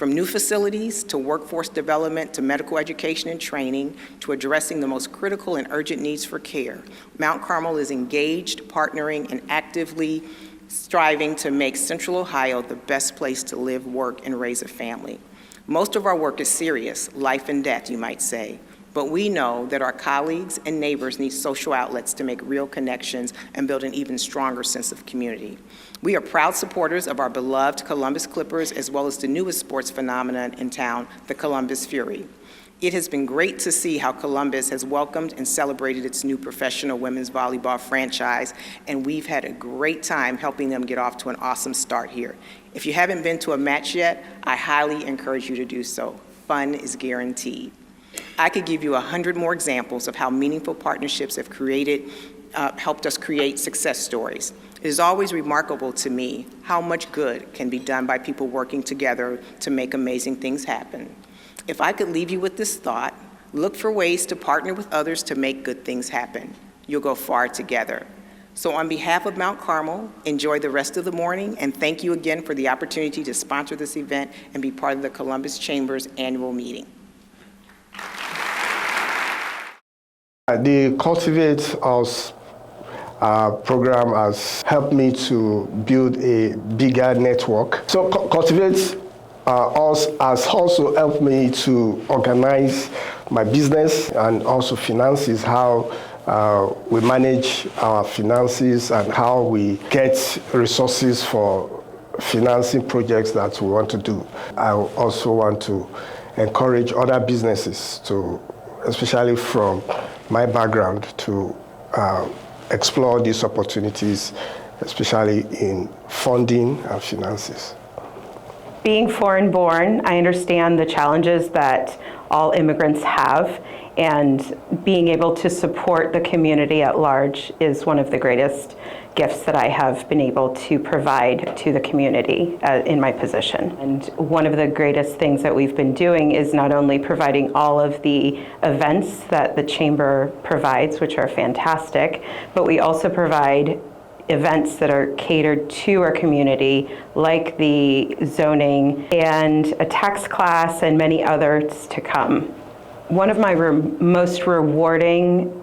From new facilities to workforce development to medical education and training to addressing the most critical and urgent needs for care, Mount Carmel is engaged, partnering, and actively striving to make Central Ohio the best place to live, work, and raise a family. Most of our work is serious, life and death, you might say, but we know that our colleagues and neighbors need social outlets to make real connections and build an even stronger sense of community. We are proud supporters of our beloved Columbus Clippers, as well as the newest sports phenomenon in town, the Columbus Fury. It has been great to see how Columbus has welcomed and celebrated its new professional women's volleyball franchise, and we've had a great time helping them get off to an awesome start here. If you haven't been to a match yet, I highly encourage you to do so. Fun is guaranteed. I could give you 100 more examples of how meaningful partnerships have helped us create success stories. It is always remarkable to me how much good can be done by people working together to make amazing things happen. If I could leave you with this thought, look for ways to partner with others to make good things happen. You'll go far together. So on behalf of Mount Carmel, enjoy the rest of the morning, and thank you again for the opportunity to sponsor this event and be part of the Columbus Chamber's annual meeting. The Cultivate Us program has helped me to build a bigger network. So Cultivate Us has also helped me to organize my business and also finances, how we manage our finances and how we get resources for financing projects that we want to do. I also want to encourage other businesses to, especially from my background, to explore these opportunities, especially in funding and finances. Being foreign born, I understand the challenges that all immigrants have, and being able to support the community at large is one of the greatest gifts that I have been able to provide to the community in my position. And one of the greatest things that we've been doing is not only providing all of the events that the Chamber provides, which are fantastic, but we also provide events that are catered to our community, like the zoning and a tax class and many others to come. One of my most rewarding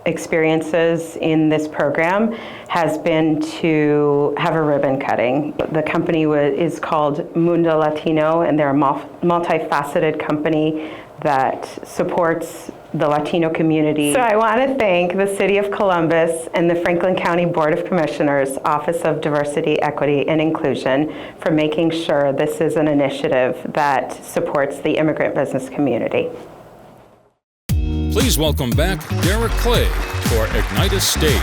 experiences in this program has been to have a ribbon cutting. The company is called Mundo Latino, and they're a multifaceted company that supports the Latino community. So I want to thank the City of Columbus and the Franklin County Board of Commissioners Office of Diversity, Equity, and Inclusion for making sure this is an initiative that supports the immigrant business community. Please welcome back Derek Clay for Ignite Us Stage.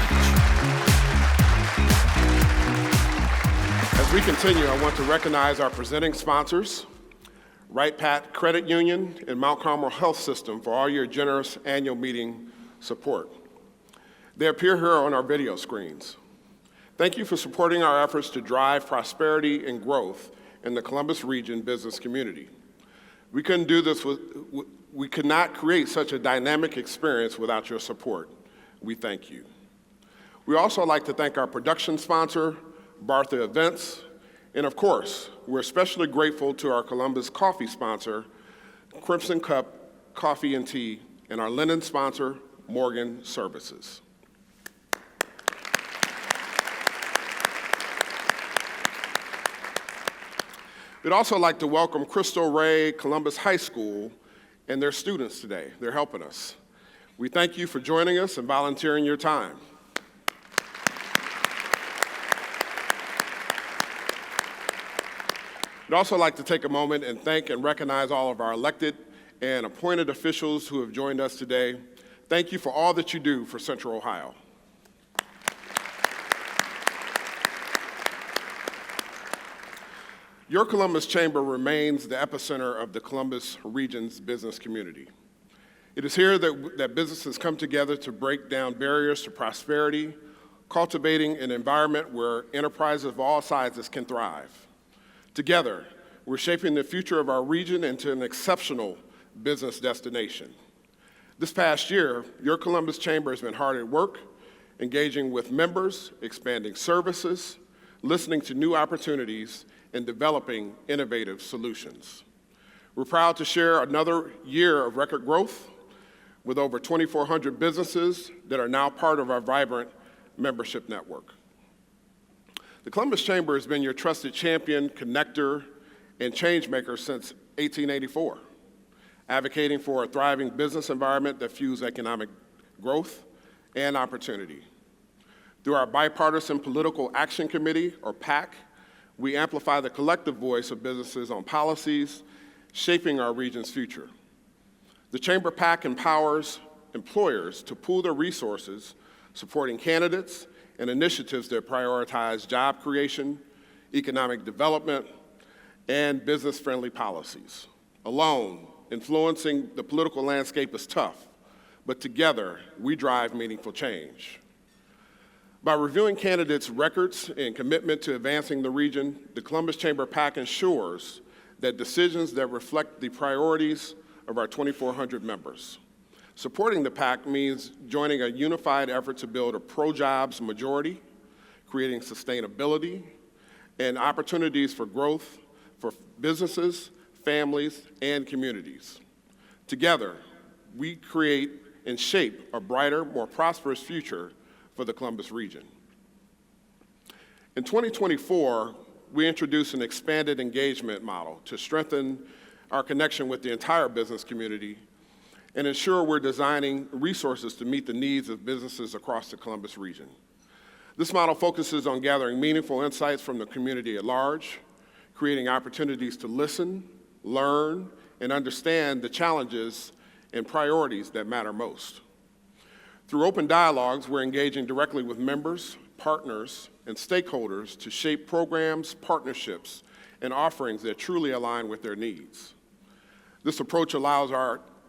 As we continue, I want to recognize our presenting sponsors, Wright-Patt Credit Union and Mount Carmel Health System, for all your generous annual meeting support. They appear here on our video screens. Thank you for supporting our efforts to drive prosperity and growth in the Columbus region business community. We could not create such a dynamic experience without your support. We thank you. We also like to thank our production sponsor, Bartha Events, and of course, we're especially grateful to our Columbus coffee sponsor, Crimson Cup Coffee and Tea, and our linen sponsor, Morgan Services. We'd also like to welcome Crystal Ray Columbus High School and their students today. They're helping us. We thank you for joining us and volunteering your time. We'd also like to take a moment and thank and recognize all of our elected and appointed officials who have joined us today. Thank you for all that you do for Central Ohio. Your Columbus Chamber remains the epicenter of the Columbus region's business community. It is here that businesses come together to break down barriers to prosperity, cultivating an environment where enterprises of all sizes can thrive. Together, we're shaping the future of our region into an exceptional business destination. This past year, your Columbus Chamber has been hard at work, engaging with members, expanding services, listening to new opportunities, and developing innovative solutions. We're proud to share another year of record growth with over 2,400 businesses that are now part of our vibrant membership network. The Columbus Chamber has been your trusted champion, connector, and change maker since 1884, advocating for a thriving business environment that fuels economic growth and opportunity. Through our Bipartisan Political Action Committee, or PAC, we amplify the collective voice of businesses on policies shaping our region's future. The Chamber PAC empowers employers to pool their resources, supporting candidates and initiatives that prioritize job creation, economic development, and business-friendly policies. Alone, influencing the political landscape is tough, but together, we drive meaningful change. By reviewing candidates' records and commitment to advancing the region, the Columbus Chamber PAC ensures that decisions that reflect the priorities of our 2,400 members. Supporting the PAC means joining a unified effort to build a pro-jobs majority, creating sustainability and opportunities for growth for businesses, families, and communities. Together, we create and shape a brighter, more prosperous future for the Columbus region. In 2024, we introduced an expanded engagement model to strengthen our connection with the entire business community and ensure we're designing resources to meet the needs of businesses across the Columbus region. This model focuses on gathering meaningful insights from the community at large, creating opportunities to listen, learn, and understand the challenges and priorities that matter most. Through open dialogues, we're engaging directly with members, partners, and stakeholders to shape programs, partnerships, and offerings that truly align with their needs. This approach allows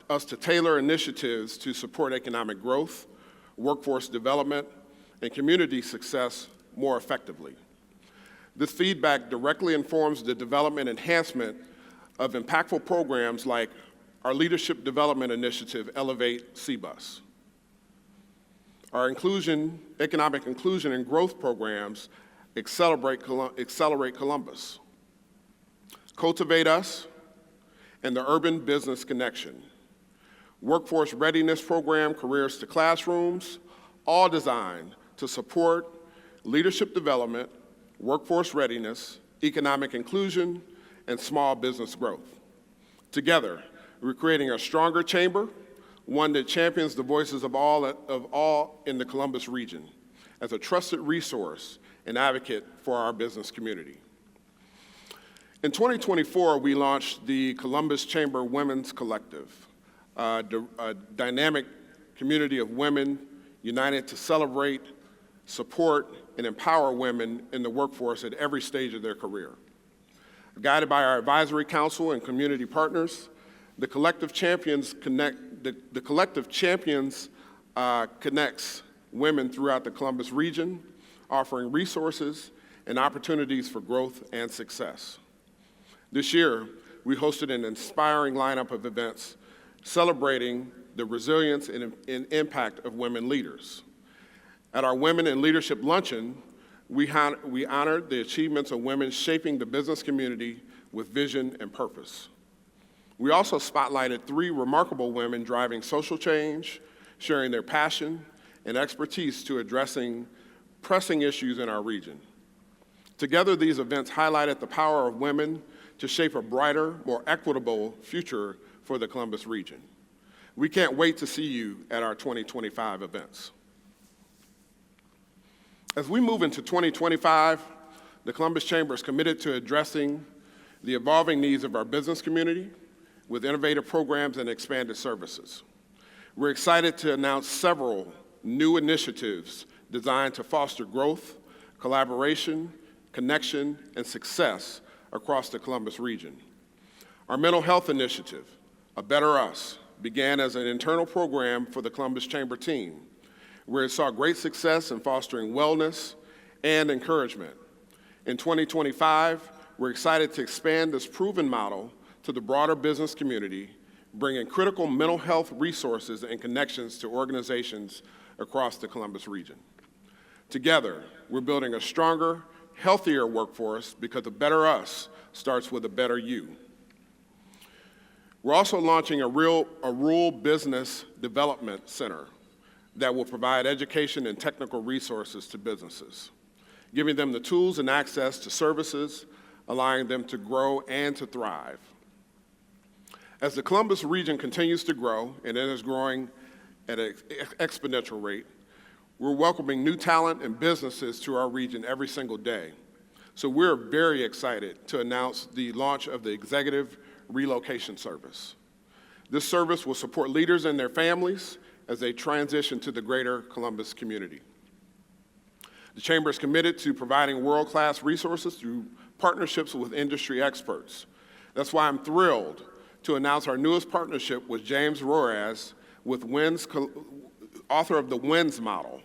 us to tailor initiatives to support economic growth, workforce development, and community success more effectively. This feedback directly informs the development and enhancement of impactful programs like our Leadership Development Initiative, Elevate CBUS. Our economic inclusion and growth programs, Accelerate Columbus, Cultivate Us, and the Urban Business Connection. Workforce Readiness Program, Careers to Classrooms, all designed to support leadership development, workforce readiness, economic inclusion, and small business growth. Together, we're creating a stronger chamber, one that champions the voices of all in the Columbus region as a trusted resource and advocate for our business community. In 2024, we launched the Columbus Chamber Women's Collective, a dynamic community of women united to celebrate, support, and empower women in the workforce at every stage of their career. Guided by our advisory council and community partners, the Collective Champions connects women throughout the Columbus region, offering resources and opportunities for growth and success. This year, we hosted an inspiring lineup of events celebrating the resilience and impact of women leaders. At our Women in Leadership Luncheon, we honored the achievements of women shaping the business community with vision and purpose. We also spotlighted 3 remarkable women driving social change, sharing their passion and expertise to addressing pressing issues in our region. Together, these events highlighted the power of women to shape a brighter, more equitable future for the Columbus region. We can't wait to see you at our 2025 events. As we move into 2025, the Columbus Chamber is committed to addressing the evolving needs of our business community with innovative programs and expanded services. We're excited to announce several new initiatives designed to foster growth, collaboration, connection, and success across the Columbus region. Our mental health initiative, A Better Us, began as an internal program for the Columbus Chamber team, where it saw great success in fostering wellness and encouragement. In 2025, we're excited to expand this proven model to the broader business community, bringing critical mental health resources and connections to organizations across the Columbus region. Together, we're building a stronger, healthier workforce because a better us starts with a better you. We're also launching a rural business development center that will provide education and technical resources to businesses, giving them the tools and access to services, allowing them to grow and to thrive. As the Columbus region continues to grow, and it is growing at an exponential rate, we're welcoming new talent and businesses to our region every single day. So we're very excited to announce the launch of the Executive Relocation Service. This service will support leaders and their families as they transition to the greater Columbus community. The Chamber is committed to providing world-class resources through partnerships with industry experts. That's why I'm thrilled to announce our newest partnership with James Roraz, with author of the WINS model,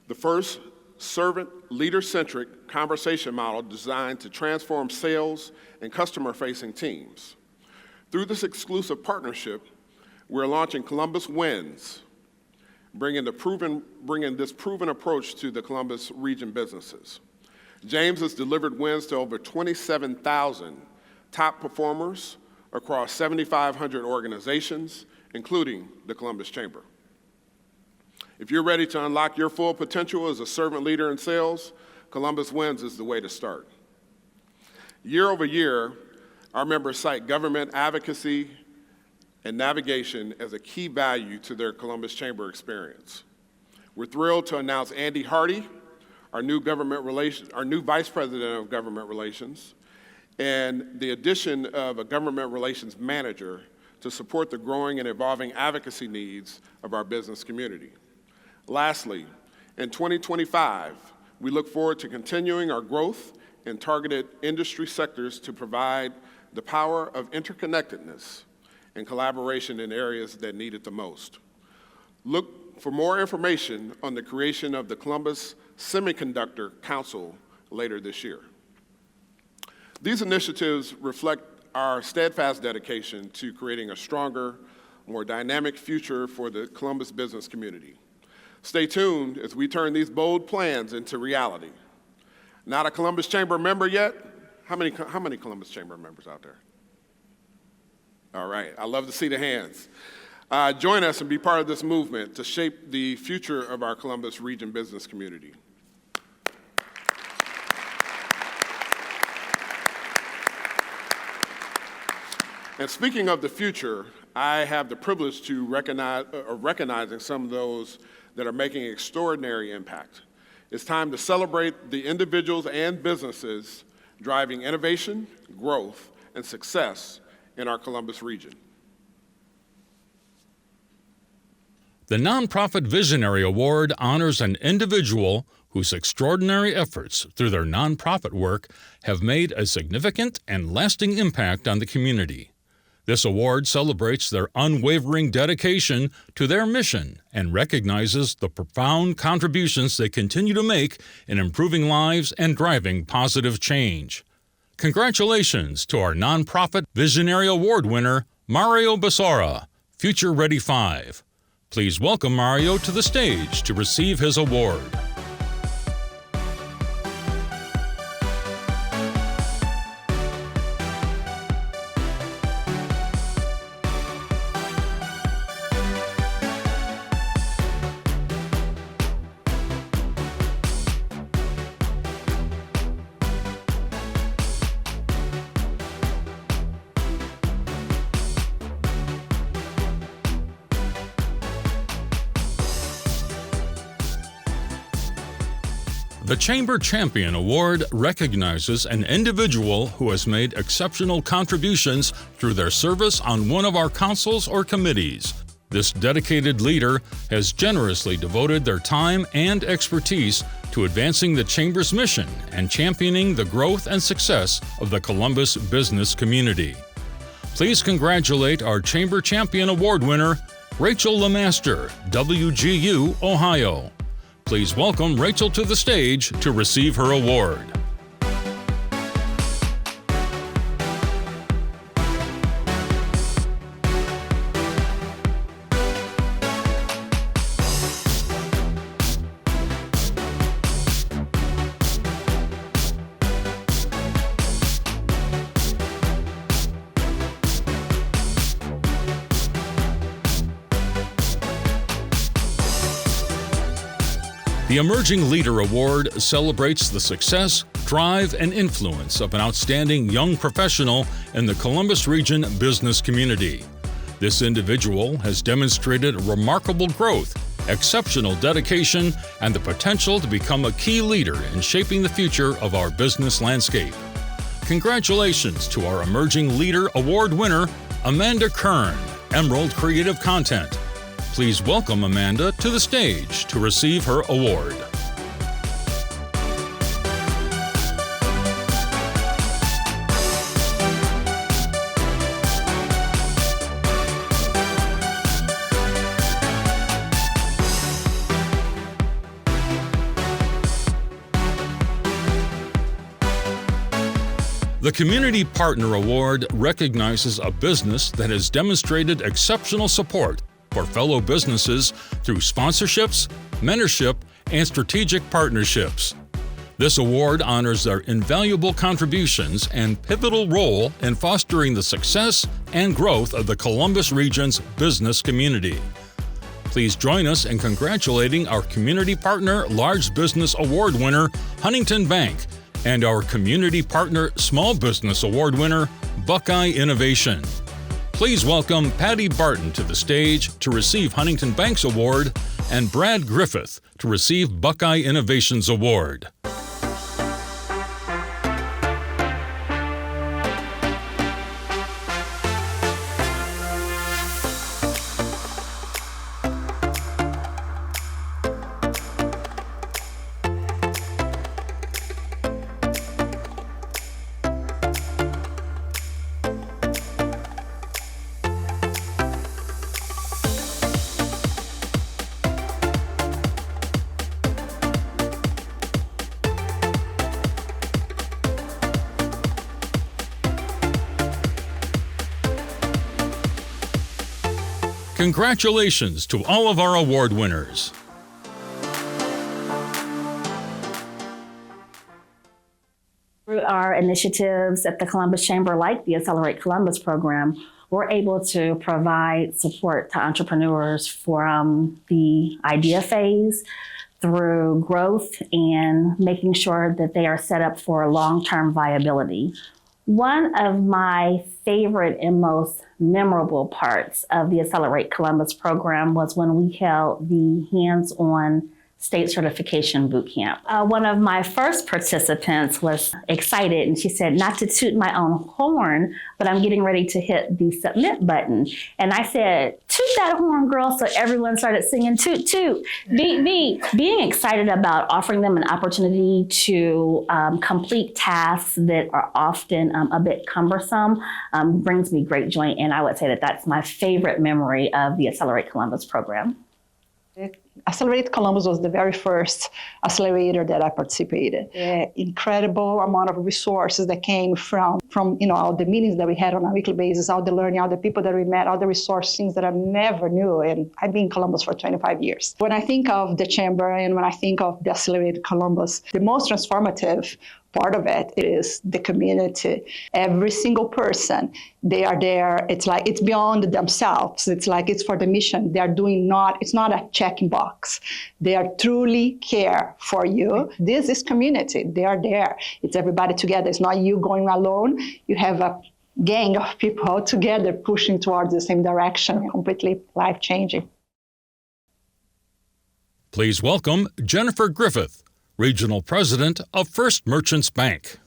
the first servant leader-centric conversation model designed to transform sales and customer-facing teams. Through this exclusive partnership, we're launching Columbus WINS, bringing this proven approach to the Columbus region businesses. James has delivered wins to over 27,000 top performers across 7,500 organizations, including the Columbus Chamber. If you're ready to unlock your full potential as a servant leader in sales, Columbus WINS is the way to start. Year over year, our members cite government advocacy and navigation as a key value to their Columbus Chamber experience. We're thrilled to announce Andy Hardy, our new Vice President of Government Relations, and the addition of a government relations manager to support the growing and evolving advocacy needs of our business community. Lastly, in 2025, we look forward to continuing our growth in targeted industry sectors to provide the power of interconnectedness and collaboration in areas that need it the most. Look for more information on the creation of the Columbus Semiconductor Council later this year. These initiatives reflect our steadfast dedication to creating a stronger, more dynamic future for the Columbus business community. Stay tuned as we turn these bold plans into reality. Not a Columbus Chamber member yet? How many Columbus Chamber members out there? All right, I love to see the hands. Join us and be part of this movement to shape the future of our Columbus region business community. And speaking of the future, I have the privilege to recognizing some of those that are making extraordinary impact. It's time to celebrate the individuals and businesses driving innovation, growth, and success in our Columbus region. The Nonprofit Visionary Award honors an individual whose extraordinary efforts through their nonprofit work have made a significant and lasting impact on the community. This award celebrates their unwavering dedication to their mission and recognizes the profound contributions they continue to make in improving lives and driving positive change. Congratulations to our Nonprofit Visionary Award winner, Mario Becerra, Future Ready 5. Please welcome Mario to the stage to receive his award. The Chamber Champion Award recognizes an individual who has made exceptional contributions through their service on one of our councils or committees. This dedicated leader has generously devoted their time and expertise to advancing the Chamber's mission and championing the growth and success of the Columbus business community. Please congratulate our Chamber Champion Award winner, Rachel Lemaster, WGU, Ohio. Please welcome Rachel to the stage to receive her award. The Emerging Leader Award celebrates the success, drive, and influence of an outstanding young professional in the Columbus region business community. This individual has demonstrated remarkable growth, exceptional dedication, and the potential to become a key leader in shaping the future of our business landscape. Congratulations to our Emerging Leader Award winner, Amanda Kern, Emerald Creative Content. Please welcome Amanda to the stage to receive her award. The Community Partner Award recognizes a business that has demonstrated exceptional support for fellow businesses through sponsorships, mentorship, and strategic partnerships. This award honors their invaluable contributions and pivotal role in fostering the success and growth of the Columbus region's business community. Please join us in congratulating our Community Partner Large Business Award winner, Huntington Bank, and our Community Partner Small Business Award winner, Buckeye Innovation. Please welcome Patty Barton to the stage to receive Huntington Bank's award and Brad Griffith to receive Buckeye Innovation's award. Congratulations to all of our award winners. Through our initiatives at the Columbus Chamber, like the Accelerate Columbus program, we're able to provide support to entrepreneurs from the idea phase through growth and making sure that they are set up for long-term viability. One of my favorite and most memorable parts of the Accelerate Columbus program was when we held the hands-on state certification boot camp. One of my first participants was excited and she said, not to toot my own horn, but I'm getting ready to hit the submit button. And I said, toot that horn, girl. So everyone started singing toot, toot, beat, beat. Being excited about offering them an opportunity to complete tasks that are often a bit cumbersome brings me great joy. And I would say that that's my favorite memory of the Accelerate Columbus program. Accelerate Columbus was the very first accelerator that I participated. The incredible amount of resources that came from all the meetings that we had on a weekly basis, all the learning, all the people that we met, all the resource things that I never knew. And I've been in Columbus for 25 years. When I think of the Chamber and when I think of the Accelerated Columbus, the most transformative part of it is the community. Every single person, they are there. It's like, it's beyond themselves. It's like, it's for the mission. They are doing it's not a checking box. They are truly care for you. This is community. They are there. It's everybody together. It's not you going alone. You have a gang of people together pushing towards the same direction, completely life-changing. Please welcome Jennifer Griffith, Regional President of First Merchants Bank.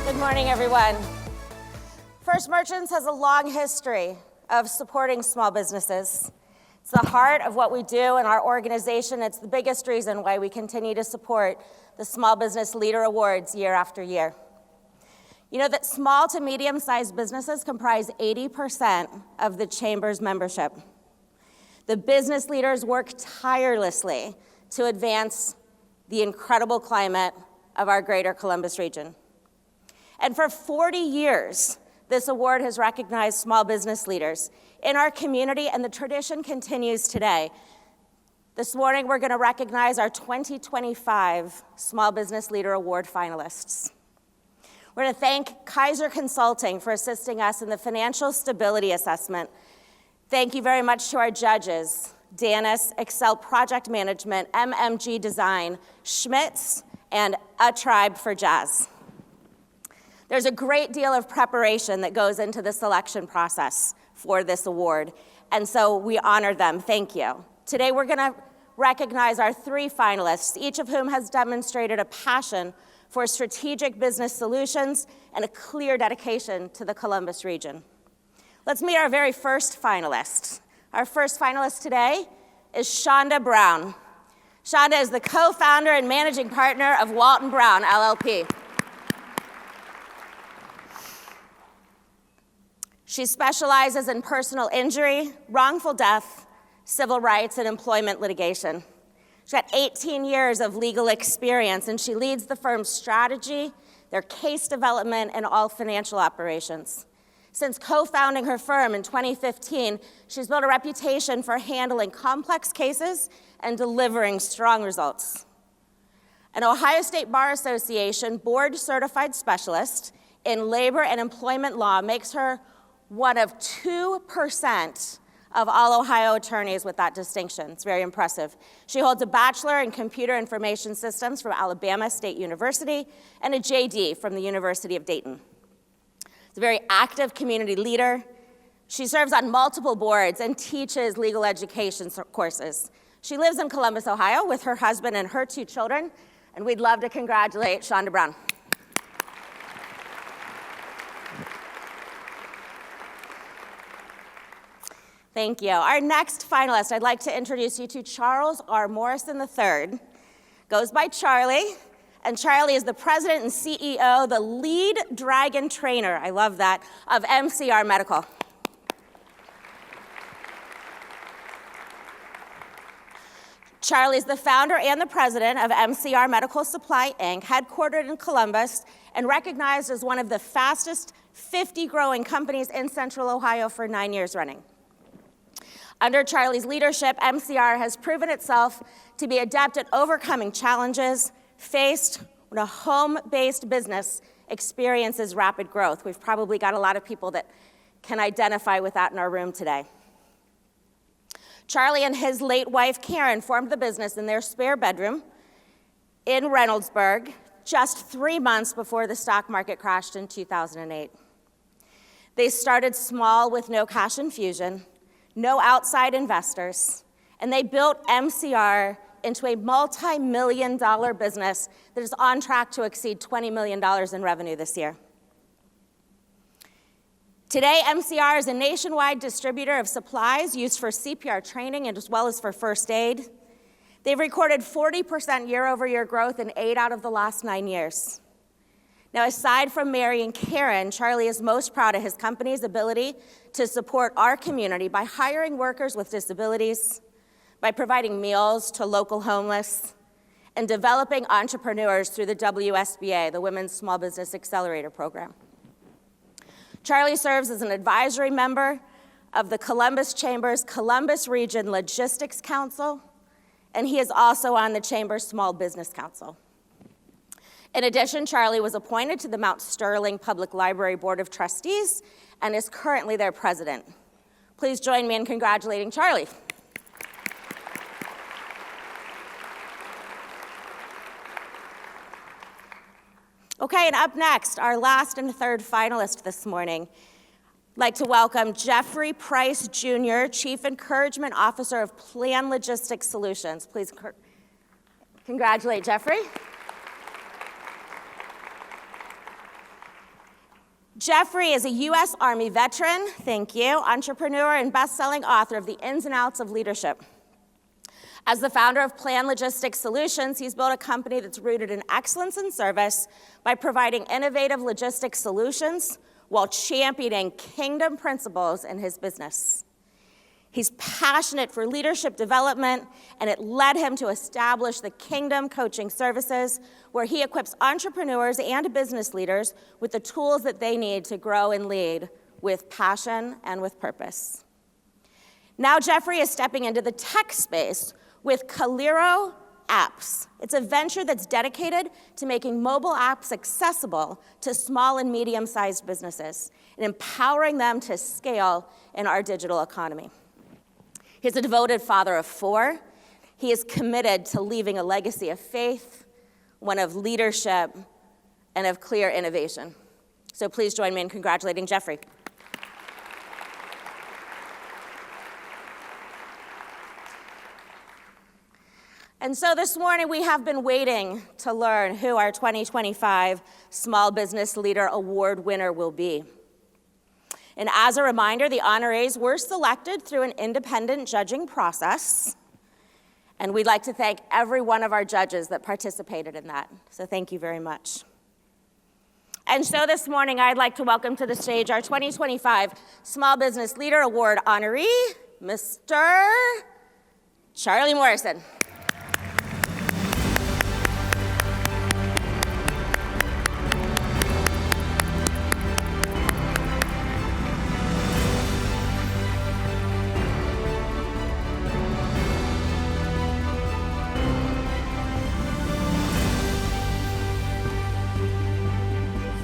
Good morning, everyone. First Merchants has a long history of supporting small businesses. It's the heart of what we do in our organization. It's the biggest reason why we continue to support the Small Business Leader Awards year after year. You know that small to medium-sized businesses comprise 80% of the Chamber's membership. The business leaders work tirelessly to advance the incredible climate of our greater Columbus region. And for 40 years, this award has recognized small business leaders in our community, and the tradition continues today. This morning, we're going to recognize our 2025 Small Business Leader Award finalists. We're going to thank Kaiser Consulting for assisting us in the financial stability assessment. Thank you very much to our judges, Danis, Excel Project Management, MMG Design, Schmitz, and A Tribe for Jazz. There's a great deal of preparation that goes into the selection process for this award, and so we honor them. Thank you. Today we're going to recognize our 3 finalists, each of whom has demonstrated a passion for strategic business solutions and a clear dedication to the Columbus region. Let's meet our very first finalist. Our first finalist today is Shonda Brown. Shonda is the co-founder and managing partner of Walton Brown, LLP. She specializes in personal injury, wrongful death, civil rights, and employment litigation. She's got 18 years of legal experience, and she leads the firm's strategy, their case development, and all financial operations. Since co-founding her firm in 2015, she's built a reputation for handling complex cases and delivering strong results. An Ohio State Bar Association board-certified specialist in labor and employment law makes her one of 2% of all Ohio attorneys with that distinction. It's very impressive. She holds a bachelor in computer information systems from Alabama State University and a JD from the University of Dayton. She's a very active community leader. She serves on multiple boards and teaches legal education courses. She lives in Columbus, Ohio with her husband and her 2 children, and we'd love to congratulate Shonda Brown. Thank you. Our next finalist, I'd like to introduce you to Charles R. Morrison III. Goes by Charlie, and Charlie is the president and CEO, the lead dragon trainer, I love that, of MCR Medical. Charlie is the founder and the president of MCR Medical Supply, Inc., headquartered in Columbus, and recognized as one of the fastest 50 growing companies in Central Ohio for 9 years running. Under Charlie's leadership, MCR has proven itself to be adept at overcoming challenges faced when a home-based business experiences rapid growth. We've probably got a lot of people that can identify with that in our room today. Charlie and his late wife, Karen, formed the business in their spare bedroom in Reynoldsburg just 3 months before the stock market crashed in 2008. They started small with no cash infusion, no outside investors, and they built MCR into a multi-million-dollar business that is on track to exceed $20 million in revenue this year. Today, MCR is a nationwide distributor of supplies used for CPR training as well as for first aid. They've recorded 40% year-over-year growth in 8 out of the last 9 years. Now, aside from Mary and Karen, Charlie is most proud of his company's ability to support our community by hiring workers with disabilities, by providing meals to local homeless, and developing entrepreneurs through the WSBA, the Women's Small Business Accelerator Program. Charlie serves as an advisory member of the Columbus Chamber's Columbus Region Logistics Council, and he is also on the Chamber's Small Business Council. In addition, Charlie was appointed to the Mount Sterling Public Library Board of Trustees and is currently their president. Please join me in congratulating Charlie. Okay, and up next, our last and third finalist this morning. I'd like to welcome Jeffrey Price Jr., Chief Encouragement Officer of Plan Logistics Solutions. Please congratulate Jeffrey. Jeffrey is a U.S. Army veteran, thank you, entrepreneur, and best-selling author of The Ins and Outs of Leadership. As the founder of Plan Logistics Solutions, he's built a company that's rooted in excellence and service by providing innovative logistics solutions while championing kingdom principles in his business. He's passionate for leadership development, and it led him to establish the Kingdom Coaching Services, where he equips entrepreneurs and business leaders with the tools that they need to grow and lead with passion and with purpose. Now Jeffrey is stepping into the tech space with Calero Apps. It's a venture that's dedicated to making mobile apps accessible to small and medium-sized businesses and empowering them to scale in our digital economy. He's a devoted father of 4. He is committed to leaving a legacy of faith, one of leadership, and of clear innovation. So please join me in congratulating Jeffrey. And so this morning we have been waiting to learn who our 2025 Small Business Leader Award winner will be. And as a reminder, the honorees were selected through an independent judging process. And we'd like to thank every one of our judges that participated in that. So thank you very much. And so this morning, I'd like to welcome to the stage our 2025 Small Business Leader Award honoree, Mr. Charlie Morrison.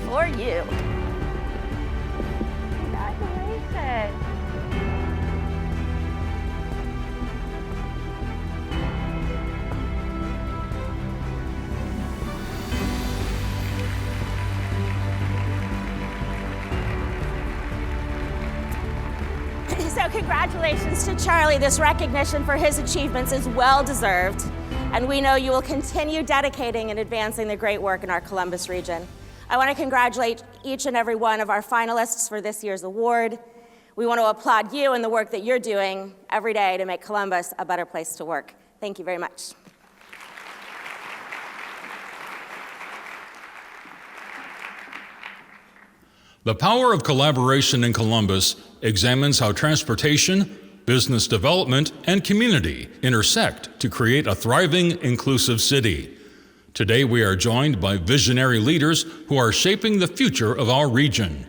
For you. Congratulations. So congratulations to Charlie. This recognition for his achievements is well deserved, and we know you will continue dedicating and advancing the great work in our Columbus region. I want to congratulate each and every one of our finalists for this year's award. We want to applaud you and the work that you're doing every day to make Columbus a better place to work. Thank you very much. The Power of Collaboration in Columbus examines how transportation, business development, and community intersect to create a thriving, inclusive city. Today, we are joined by visionary leaders who are shaping the future of our region.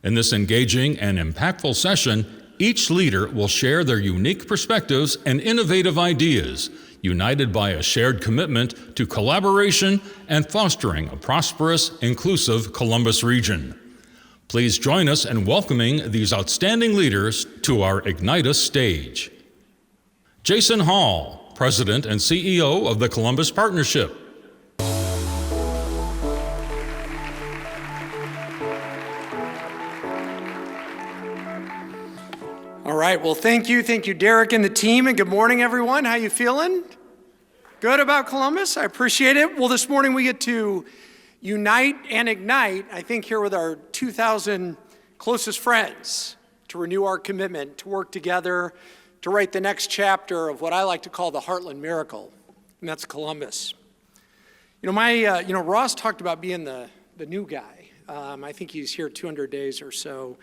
In this engaging and impactful session, each leader will share their unique perspectives and innovative ideas, united by a shared commitment to collaboration and fostering a prosperous, inclusive Columbus region. Please join us in welcoming these outstanding leaders to our Ignite Us stage. Jason Hall, President and CEO of the Columbus Partnership. All right, well, thank you, Derek and the team, and good morning, everyone. How you feeling? Good about Columbus? I appreciate it. Well, this morning we get to unite and ignite, I think, here with our 2,000 closest friends to renew our commitment, to work together, to write the next chapter of what I like to call the Heartland Miracle, and that's Columbus. Ross talked about being the new guy. I think he's here 200 days or so.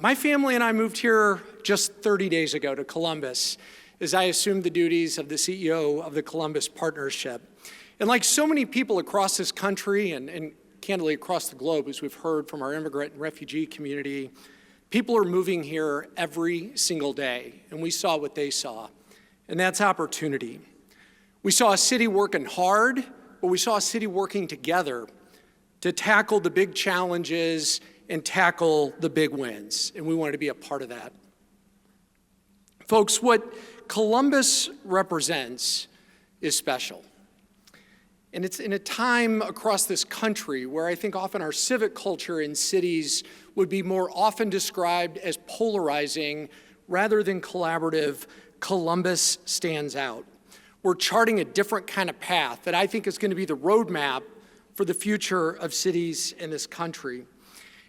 My family and I moved here just 30 days ago to Columbus as I assumed the duties of the CEO of the Columbus Partnership. And like so many people across this country and candidly across the globe, as we've heard from our immigrant and refugee community, people are moving here every single day, and we saw what they saw, and that's opportunity. We saw a city working hard, but we saw a city working together to tackle the big challenges and tackle the big wins, and we wanted to be a part of that. Folks, what Columbus represents is special. And it's in a time across this country where I think often our civic culture in cities would be more often described as polarizing rather than collaborative. Columbus stands out. We're charting a different kind of path that I think is going to be the roadmap for the future of cities in this country.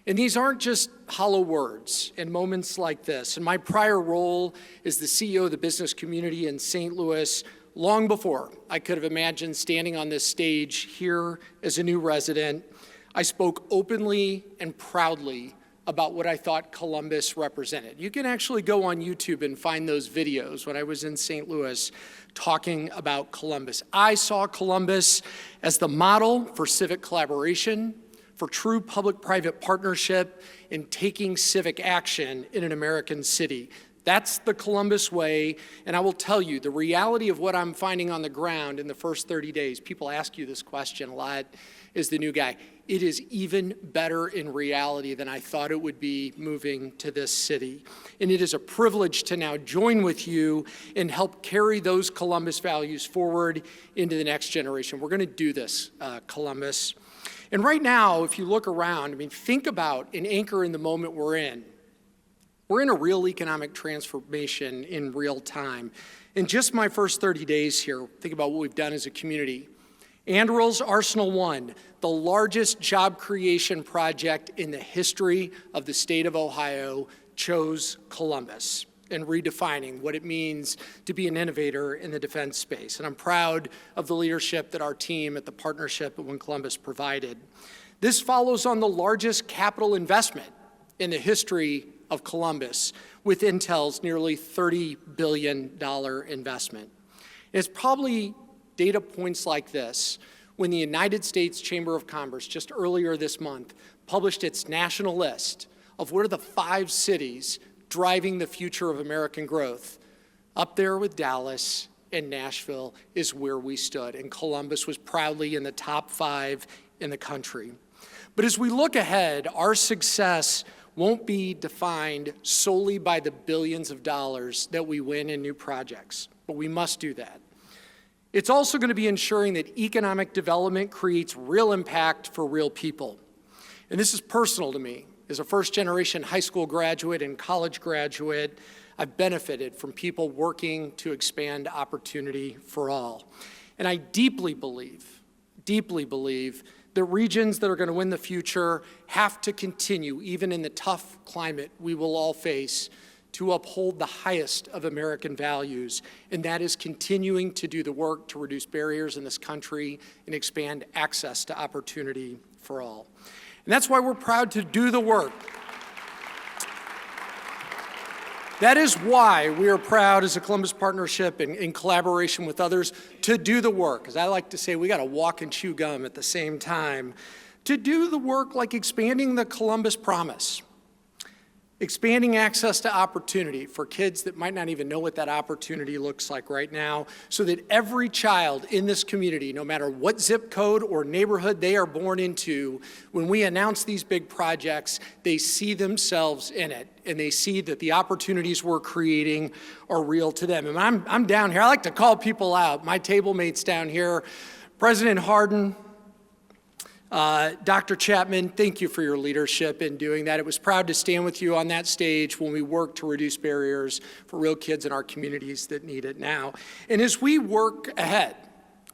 And these aren't just hollow words in moments like this. In my prior role as the CEO of the business community in St. Louis, long before I could have imagined standing on this stage here as a new resident, I spoke openly and proudly about what I thought Columbus represented. You can actually go on YouTube and find those videos when I was in St. Louis talking about Columbus. I saw Columbus as the model for civic collaboration, for true public-private partnership in taking civic action in an American city. That's the Columbus way, and I will tell you, the reality of what I'm finding on the ground in the first 30 days, people ask you this question a lot as the new guy. It is even better in reality than I thought it would be moving to this city. And it is a privilege to now join with you and help carry those Columbus values forward into the next generation. We're going to do this, Columbus. And right now, if you look around, I mean, think about an anchor in the moment we're in. We're in a real economic transformation in real time. In just my first 30 days here, think about what we've done as a community. Anderl's Arsenal 1, the largest job creation project in the history of the state of Ohio, chose Columbus and redefining what it means to be an innovator in the defense space. And I'm proud of the leadership that our team at the partnership at One Columbus provided. This follows on the largest capital investment in the history of Columbus with Intel's nearly $30 billion investment. It's probably data points like this when the United States Chamber of Commerce just earlier this month published its national list of what are the 5 cities driving the future of American growth. Up there with Dallas and Nashville is where we stood, and Columbus was proudly in the top 5 in the country. But as we look ahead, our success won't be defined solely by the billions of dollars that we win in new projects, but we must do that. It's also going to be ensuring that economic development creates real impact for real people. And this is personal to me. As a first-generation high school graduate and college graduate, I've benefited from people working to expand opportunity for all. And I deeply believe that regions that are going to win the future have to continue, even in the tough climate we will all face, to uphold the highest of American values, and that is continuing to do the work to reduce barriers in this country and expand access to opportunity for all. And that's why we're proud to do the work. That is why we are proud as a Columbus Partnership in collaboration with others to do the work. As I like to say, we got to walk and chew gum at the same time. To do the work like expanding the Columbus Promise, expanding access to opportunity for kids that might not even know what that opportunity looks like right now, so that every child in this community, no matter what zip code or neighborhood they are born into, when we announce these big projects, they see themselves in it, and they see that the opportunities we're creating are real to them. And I'm down here. I like to call people out. My table mates down here, President Hardin, Dr. Chapman, thank you for your leadership in doing that. It was proud to stand with you on that stage when we work to reduce barriers for real kids in our communities that need it now. And as we work ahead,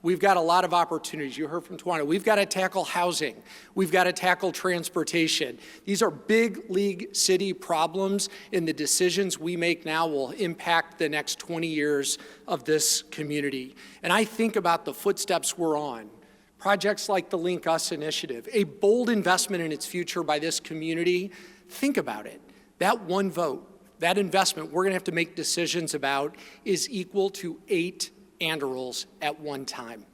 we've got a lot of opportunities. You heard from Tawana. We've got to tackle housing. We've got to tackle transportation. These are big league city problems, and the decisions we make now will impact the next 20 years of this community. And I think about the footsteps we're on. Projects like the Link Us initiative, a bold investment in its future by this community. Think about it. That one vote, that investment we're going to have to make decisions about is equal to 8 Anderls at one time.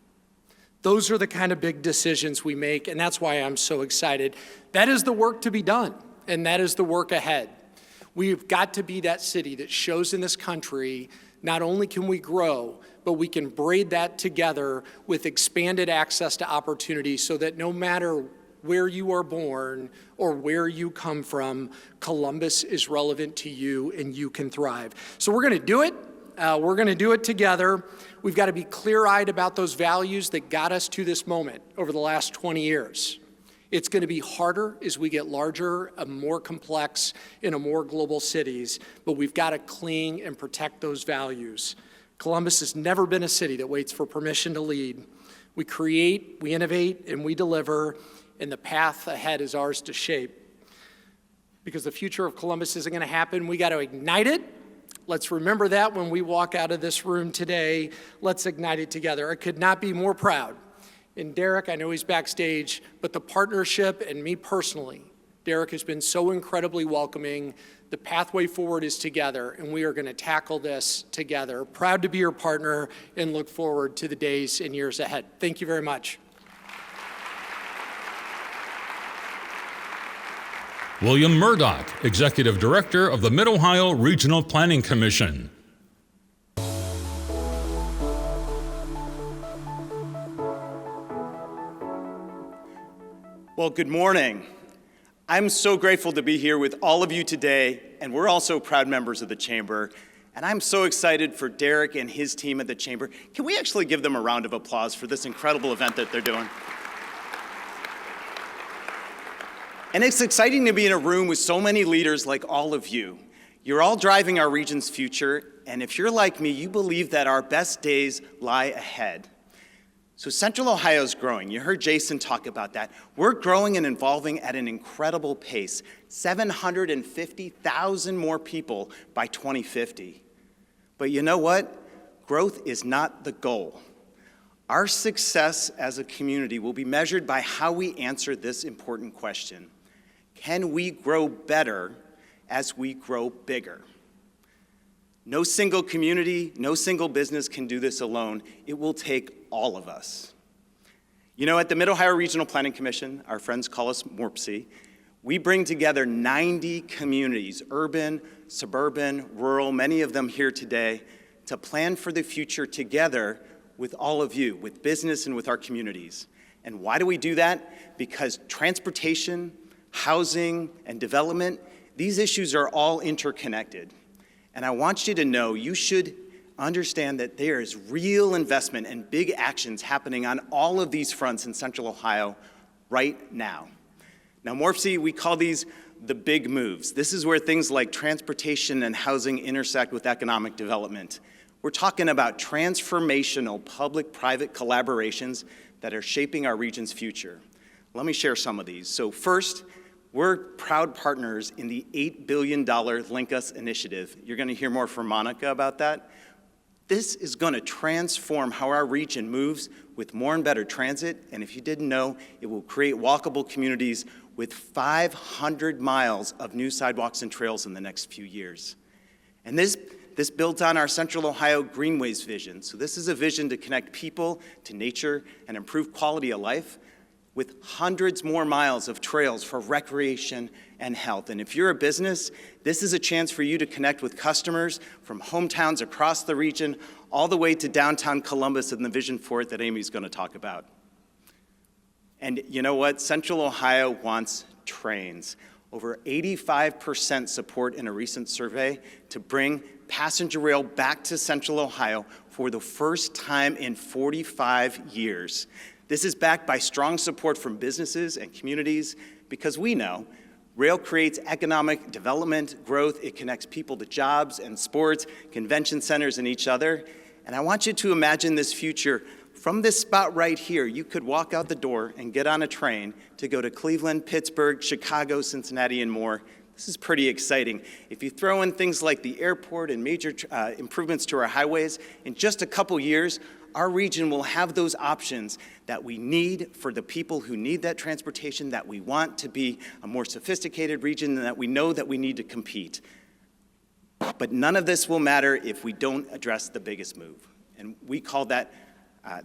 Those are the kind of big decisions we make, and that's why I'm so excited. That is the work to be done, and that is the work ahead. We've got to be that city that shows in this country not only can we grow, but we can braid that together with expanded access to opportunity so that no matter where you are born or where you come from, Columbus is relevant to you and you can thrive. So we're going to do it. We're going to do it together. We've got to be clear-eyed about those values that got us to this moment over the last 20 years. It's going to be harder as we get larger, more complex, in a more global cities, but we've got to cling and protect those values. Columbus has never been a city that waits for permission to lead. We create, we innovate, and we deliver, and the path ahead is ours to shape. Because the future of Columbus isn't going to happen, we got to ignite it. Let's remember that when we walk out of this room today. Let's ignite it together. I could not be more proud. And Derek, I know he's backstage, but the partnership and me personally, Derek has been so incredibly welcoming. The pathway forward is together, and we are going to tackle this together. Proud to be your partner and look forward to the days and years ahead. Thank you very much. William Murdoch, Executive Director of the Mid-Ohio Regional Planning Commission. Well, good morning. I'm so grateful to be here with all of you today, and we're also proud members of the Chamber. And I'm so excited for Derek and his team at the Chamber. Can we actually give them a round of applause for this incredible event that they're doing? And it's exciting to be in a room with so many leaders like all of you. You're all driving our region's future, and if you're like me, you believe that our best days lie ahead. So Central Ohio is growing. You heard Jason talk about that. We're growing and evolving at an incredible pace, 750,000 more people by 2050. But you know what? Growth is not the goal. Our success as a community will be measured by how we answer this important question. Can we grow better as we grow bigger? No single community, no single business can do this alone. It will take all of us. You know, at the Mid-Ohio Regional Planning Commission, our friends call us MORPC, we bring together 90 communities, urban, suburban, rural, many of them here today, to plan for the future together with all of you, with business and with our communities. And why do we do that? Because transportation, housing, and development, these issues are all interconnected. And I want you to know, you should understand that there is real investment and big actions happening on all of these fronts in Central Ohio right now. Now, MORPC, we call these the big moves. This is where things like transportation and housing intersect with economic development. We're talking about transformational public-private collaborations that are shaping our region's future. Let me share some of these. So first, we're proud partners in the $8 billion Link Us initiative. You're going to hear more from Monica about that. This is going to transform how our region moves with more and better transit, and if you didn't know, it will create walkable communities with 500 miles of new sidewalks and trails in the next few years. And this builds on our Central Ohio Greenways vision. So this is a vision to connect people to nature and improve quality of life, with hundreds more miles of trails for recreation and health. And if you're a business, this is a chance for you to connect with customers from hometowns across the region, all the way to downtown Columbus and the vision for it that Amy's gonna talk about. And you know what? Central Ohio wants trains. Over 85% support in a recent survey to bring passenger rail back to Central Ohio for the first time in 45 years. This is backed by strong support from businesses and communities because we know rail creates economic development, growth, it connects people to jobs and sports, convention centers, and each other. And I want you to imagine this future. From this spot right here, you could walk out the door and get on a train to go to Cleveland, Pittsburgh, Chicago, Cincinnati, and more. This is pretty exciting. If you throw in things like the airport and major improvements to our highways, in just a couple years, our region will have those options that we need for the people who need that transportation, that we want to be a more sophisticated region, and that we know that we need to compete. But none of this will matter if we don't address the biggest move. And we call that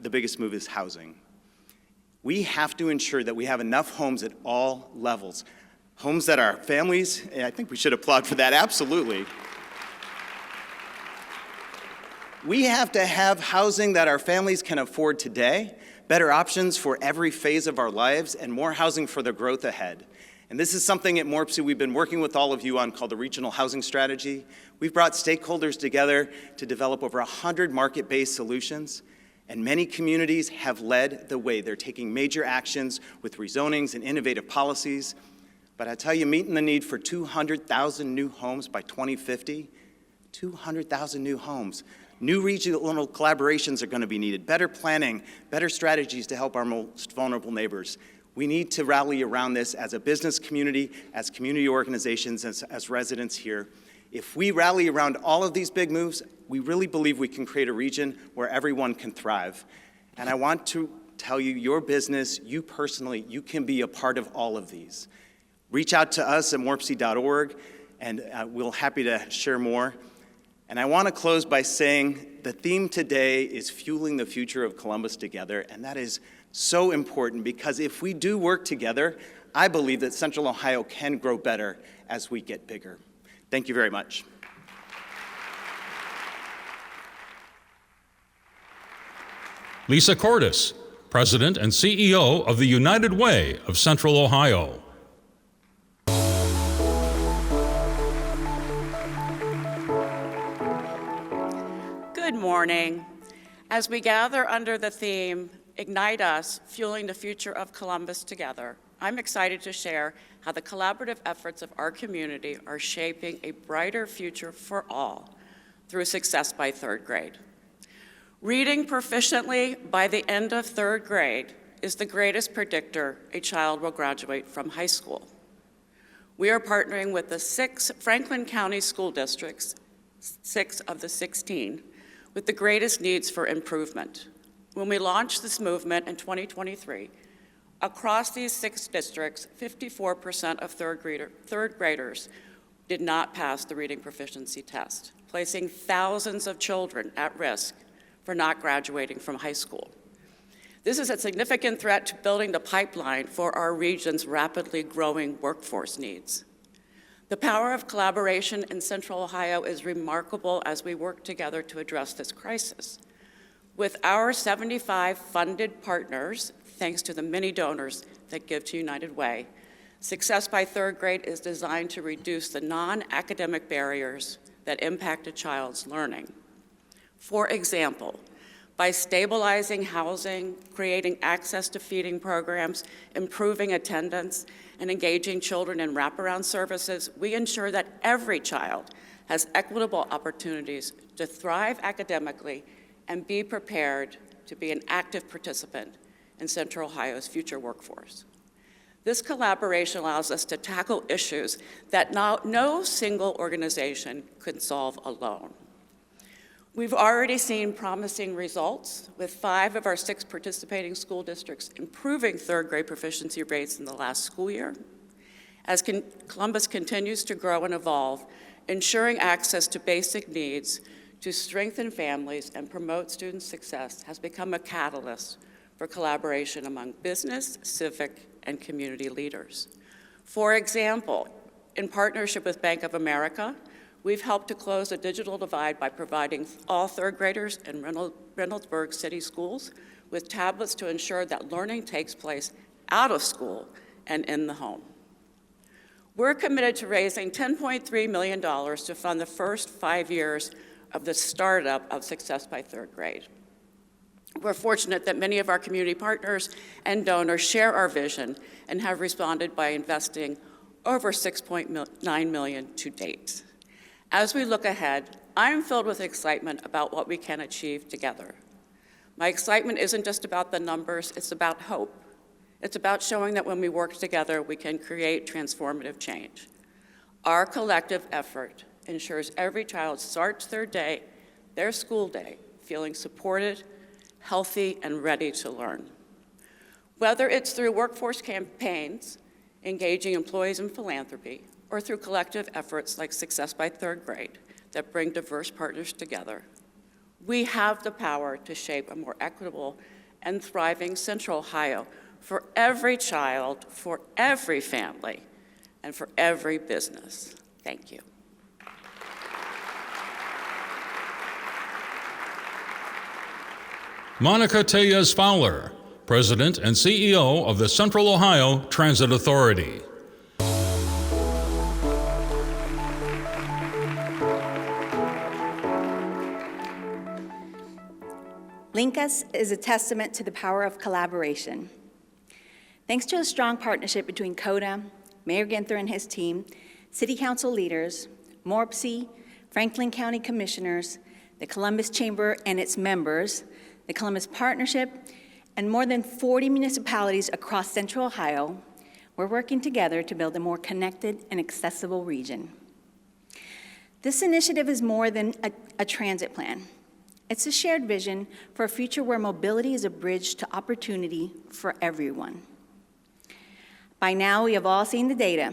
the biggest move is housing. We have to ensure that we have enough homes at all levels. Homes that our families, and I think we should applaud for that, absolutely. We have to have housing that our families can afford today, better options for every phase of our lives, and more housing for the growth ahead. And this is something at MORPC we've been working with all of you on called the Regional Housing Strategy. We've brought stakeholders together to develop over 100 market-based solutions, and many communities have led the way. They're taking major actions with rezonings and innovative policies. But I tell you, meeting the need for 200,000 new homes by 2050, 200,000 new homes. New regional collaborations are going to be needed, better planning, better strategies to help our most vulnerable neighbors. We need to rally around this as a business community, as community organizations, as residents here. If we rally around all of these big moves, we really believe we can create a region where everyone can thrive. And I want to tell you, your business, you personally, you can be a part of all of these. Reach out to us at morpc.org, and we're happy to share more. And I want to close by saying the theme today is fueling the future of Columbus together, and that is So important, because if we do work together, I believe that Central Ohio can grow better as we get bigger. Thank you very much. Lisa Cordes, President and CEO of the United Way of Central Ohio. Good morning. As we gather under the theme, Ignite Us, Fueling the Future of Columbus Together, I'm excited to share how the collaborative efforts of our community are shaping a brighter future for all through success by third grade. Reading proficiently by the end of third grade is the greatest predictor a child will graduate from high school. We are partnering with the 6 Franklin County school districts, 6 of the 16, with the greatest needs for improvement. When we launched this movement in 2023, across these 6 districts, 54% of third graders did not pass the reading proficiency test, placing thousands of children at risk for not graduating from high school. This is a significant threat to building the pipeline for our region's rapidly growing workforce needs. The power of collaboration in Central Ohio is remarkable as we work together to address this crisis. With our 75 funded partners, thanks to the many donors that give to United Way, Success by Third Grade is designed to reduce the non-academic barriers that impact a child's learning. For example, by stabilizing housing, creating access to feeding programs, improving attendance, and engaging children in wraparound services, we ensure that every child has equitable opportunities to thrive academically and be prepared to be an active participant in Central Ohio's future workforce. This collaboration allows us to tackle issues that no single organization could solve alone. We've already seen promising results, with 5 of our 6 participating school districts improving third grade proficiency rates in the last school year. As Columbus continues to grow and evolve, ensuring access to basic needs to strengthen families and promote student success has become a catalyst for collaboration among business, civic, and community leaders. For example, in partnership with Bank of America, we've helped to close the digital divide by providing all third graders in Reynoldsburg City schools with tablets to ensure that learning takes place out of school and in the home. We're committed to raising $10.3 million to fund the first 5 years of the startup of Success by Third Grade. We're fortunate that many of our community partners and donors share our vision and have responded by investing over $6.9 million to date. As we look ahead, I'm filled with excitement about what we can achieve together. My excitement isn't just about the numbers, it's about hope. It's about showing that when we work together, we can create transformative change. Our collective effort ensures every child starts their school day, feeling supported, healthy, and ready to learn. Whether it's through workforce campaigns, engaging employees in philanthropy, or through collective efforts like Success by Third Grade that bring diverse partners together, we have the power to shape a more equitable and thriving Central Ohio for every child, for every family, and for every business. Thank you. Monica Tellez Fowler, President and CEO of the Central Ohio Transit Authority. Link Us is a testament to the power of collaboration. Thanks to a strong partnership between CODA, Mayor Ginther and his team, City Council leaders, MORPC, Franklin County Commissioners, the Columbus Chamber and its members, the Columbus Partnership, and more than 40 municipalities across Central Ohio, we're working together to build a more connected and accessible region. This initiative is more than a transit plan. It's a shared vision for a future where mobility is a bridge to opportunity for everyone. By now, we have all seen the data.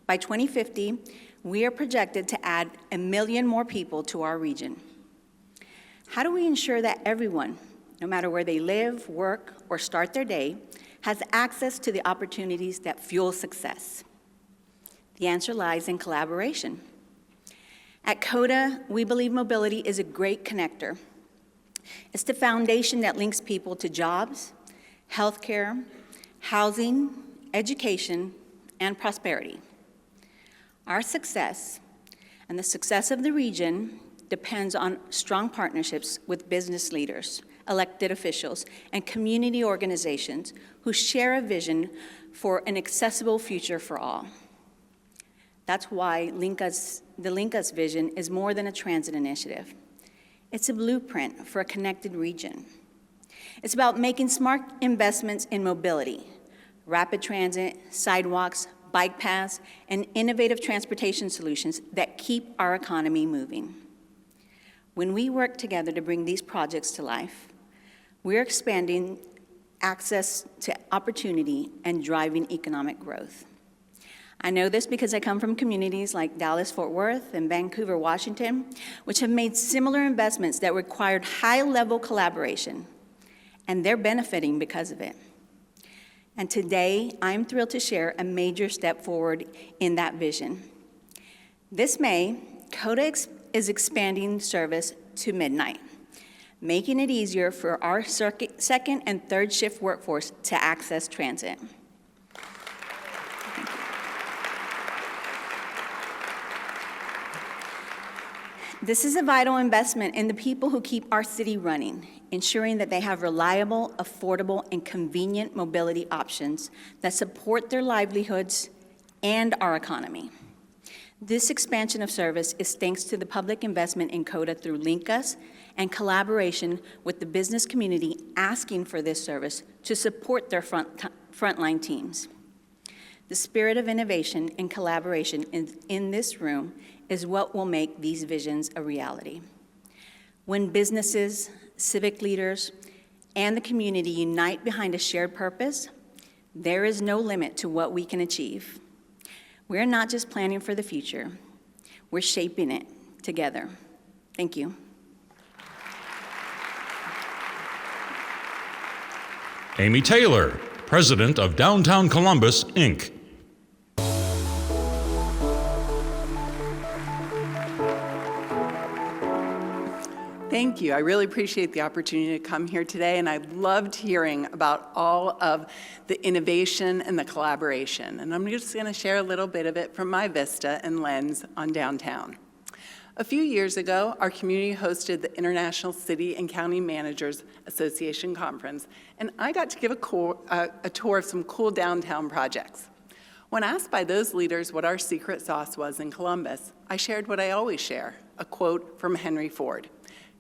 By 2050, we are projected to add 1 million more people to our region. How do we ensure that everyone, no matter where they live, work, or start their day, has access to the opportunities that fuel success? The answer lies in collaboration. At CODA, we believe mobility is a great connector. It's the foundation that links people to jobs, healthcare, housing, education, and prosperity. Our success and the success of the region depends on strong partnerships with business leaders, elected officials, and community organizations who share a vision for an accessible future for all. That's why the Link Us vision is more than a transit initiative. It's a blueprint for a connected region. It's about making smart investments in mobility, rapid transit, sidewalks, bike paths, and innovative transportation solutions that keep our economy moving. When we work together to bring these projects to life, we're expanding access to opportunity and driving economic growth. I know this because I come from communities like Dallas-Fort Worth and Vancouver, Washington, which have made similar investments that required high-level collaboration, and they're benefiting because of it. And today, I'm thrilled to share a major step forward in that vision. This May, CODA is expanding service to midnight, making it easier for our second and third shift workforce to access transit. This is a vital investment in the people who keep our city running, ensuring that they have reliable, affordable, and convenient mobility options that support their livelihoods and our economy. This expansion of service is thanks to the public investment in CODA through Link Us and collaboration with the business community asking for this service to support their frontline teams. The spirit of innovation and collaboration in this room is what will make these visions a reality. When businesses, civic leaders, and the community unite behind a shared purpose, there is no limit to what we can achieve. We're not just planning for the future, we're shaping it together. Thank you. Amy Taylor, President of Downtown Columbus, Inc. Thank you. I really appreciate the opportunity to come here today, and I loved hearing about all of the innovation and the collaboration. And I'm just going to share a little bit of it from my vista and lens on downtown. A few years ago, our community hosted the International City and County Managers Association Conference, and I got to give a tour of some cool downtown projects. When asked by those leaders what our secret sauce was in Columbus, I shared what I always share, a quote from Henry Ford.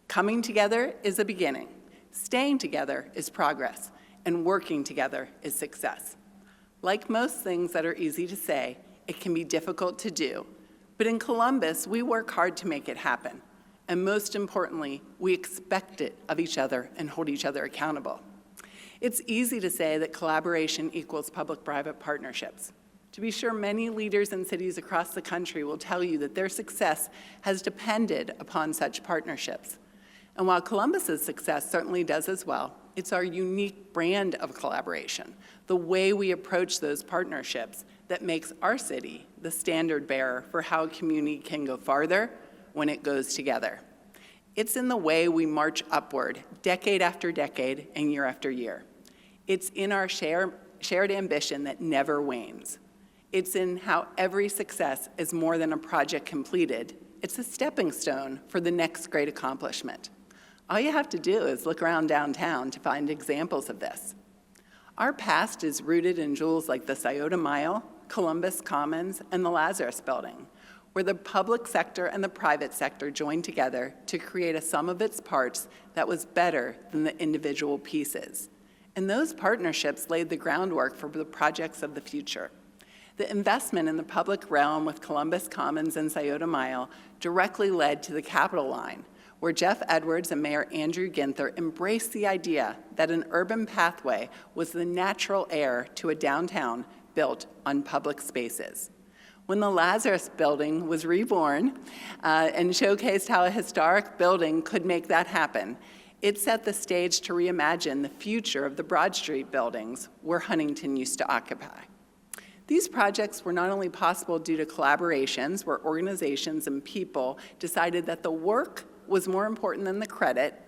Coming together is a beginning, staying together is progress, and working together is success. Like most things that are easy to say, it can be difficult to do. But in Columbus, we work hard to make it happen. And most importantly, we expect it of each other and hold each other accountable. It's easy to say that collaboration equals public-private partnerships. To be sure, many leaders in cities across the country will tell you that their success has depended upon such partnerships. And while Columbus's success certainly does as well, it's our unique brand of collaboration, the way we approach those partnerships that makes our city the standard bearer for how a community can go farther when it goes together. It's in the way we march upward decade after decade and year after year. It's in our shared ambition that never wanes. It's in how every success is more than a project completed. It's a stepping stone for the next great accomplishment. All you have to do is look around downtown to find examples of this. Our past is rooted in jewels like the Scioto Mile, Columbus Commons, and the Lazarus Building, where the public sector and the private sector joined together to create a sum of its parts that was better than the individual pieces. And those partnerships laid the groundwork for the projects of the future. The investment in the public realm with Columbus Commons and Scioto Mile directly led to the Capitol Line, where Jeff Edwards and Mayor Andrew Ginther embraced the idea that an urban pathway was the natural heir to a downtown built on public spaces. When the Lazarus Building was reborn and showcased how a historic building could make that happen, It set the stage to reimagine the future of the Broad Street buildings where Huntington used to occupy. These projects were not only possible due to collaborations where organizations and people decided that the work was more important than the credit,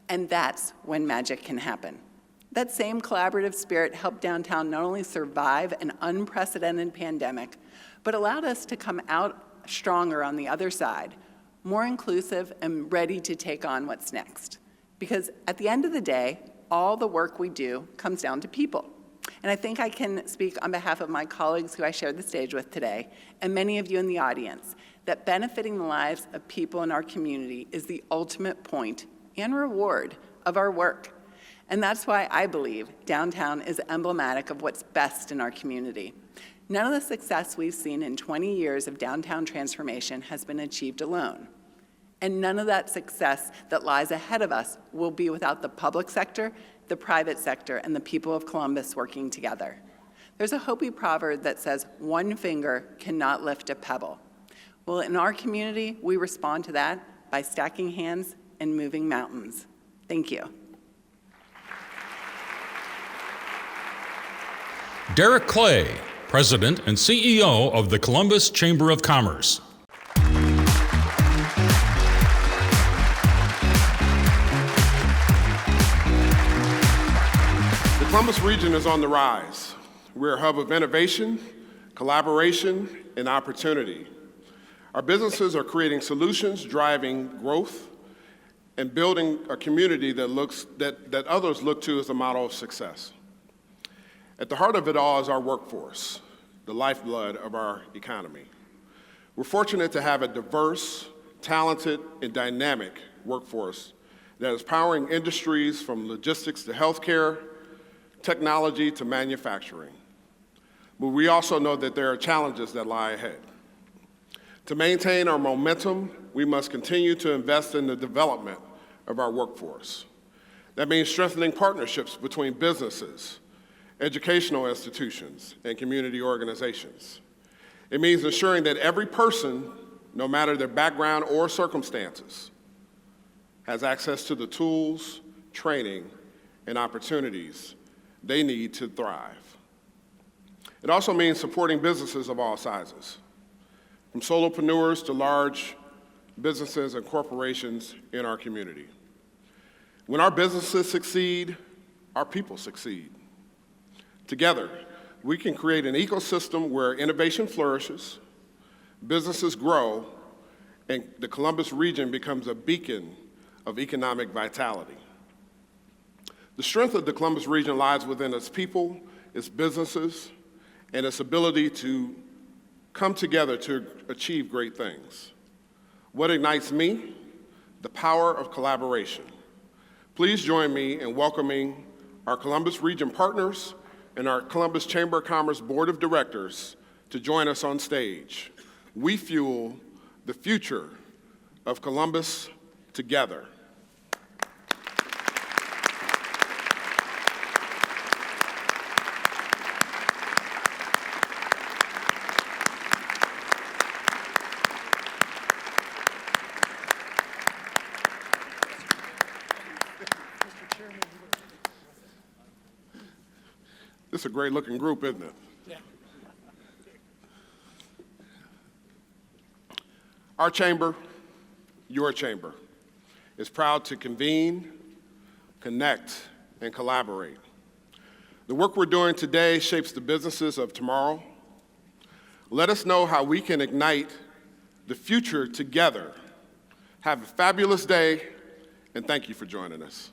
and that's when magic can happen. That same collaborative spirit helped downtown not only survive an unprecedented pandemic, but allowed us to come out stronger on the other side, more inclusive and ready to take on what's next. Because at the end of the day, all the work we do comes down to people. And I think I can speak on behalf of my colleagues who I shared the stage with today, and many of you in the audience, that benefiting the lives of people in our community is the ultimate point and reward of our work. And that's why I believe downtown is emblematic of what's best in our community. None of the success we've seen in 20 years of downtown transformation has been achieved alone. And none of that success that lies ahead of us will be without the public sector, the private sector, and the people of Columbus working together. There's a Hopi proverb that says, "One finger cannot lift a pebble." Well, in our community, we respond to that by stacking hands and moving mountains. Thank you. Derek Clay, President and CEO of the Columbus Chamber of Commerce. The Columbus region is on the rise. We're a hub of innovation, collaboration, and opportunity. Our businesses are creating solutions, driving growth, and building a community that others look to as a model of success. At the heart of it all is our workforce, the lifeblood of our economy. We're fortunate to have a diverse, talented, and dynamic workforce that is powering industries from logistics to healthcare, technology to manufacturing. But we also know that there are challenges that lie ahead. To maintain our momentum, we must continue to invest in the development of our workforce. That means strengthening partnerships between businesses, educational institutions, and community organizations. It means ensuring that every person, no matter their background or circumstances, has access to the tools, training, and opportunities they need to thrive. It also means supporting businesses of all sizes, from solopreneurs to large businesses and corporations in our community. When our businesses succeed, our people succeed. Together, we can create an ecosystem where innovation flourishes, businesses grow, and the Columbus region becomes a beacon of economic vitality. The strength of the Columbus region lies within its people, its businesses, and its ability to come together to achieve great things. What ignites me? The power of collaboration. Please join me in welcoming our Columbus region partners and our Columbus Chamber of Commerce Board of Directors to join us on stage. We fuel the future of Columbus together. This is a great-looking group, isn't it? Yeah. Our chamber, your chamber, is proud to convene, connect, and collaborate. The work we're doing today shapes the businesses of tomorrow. Let us know how we can ignite the future together. Have a fabulous day, and thank you for joining us.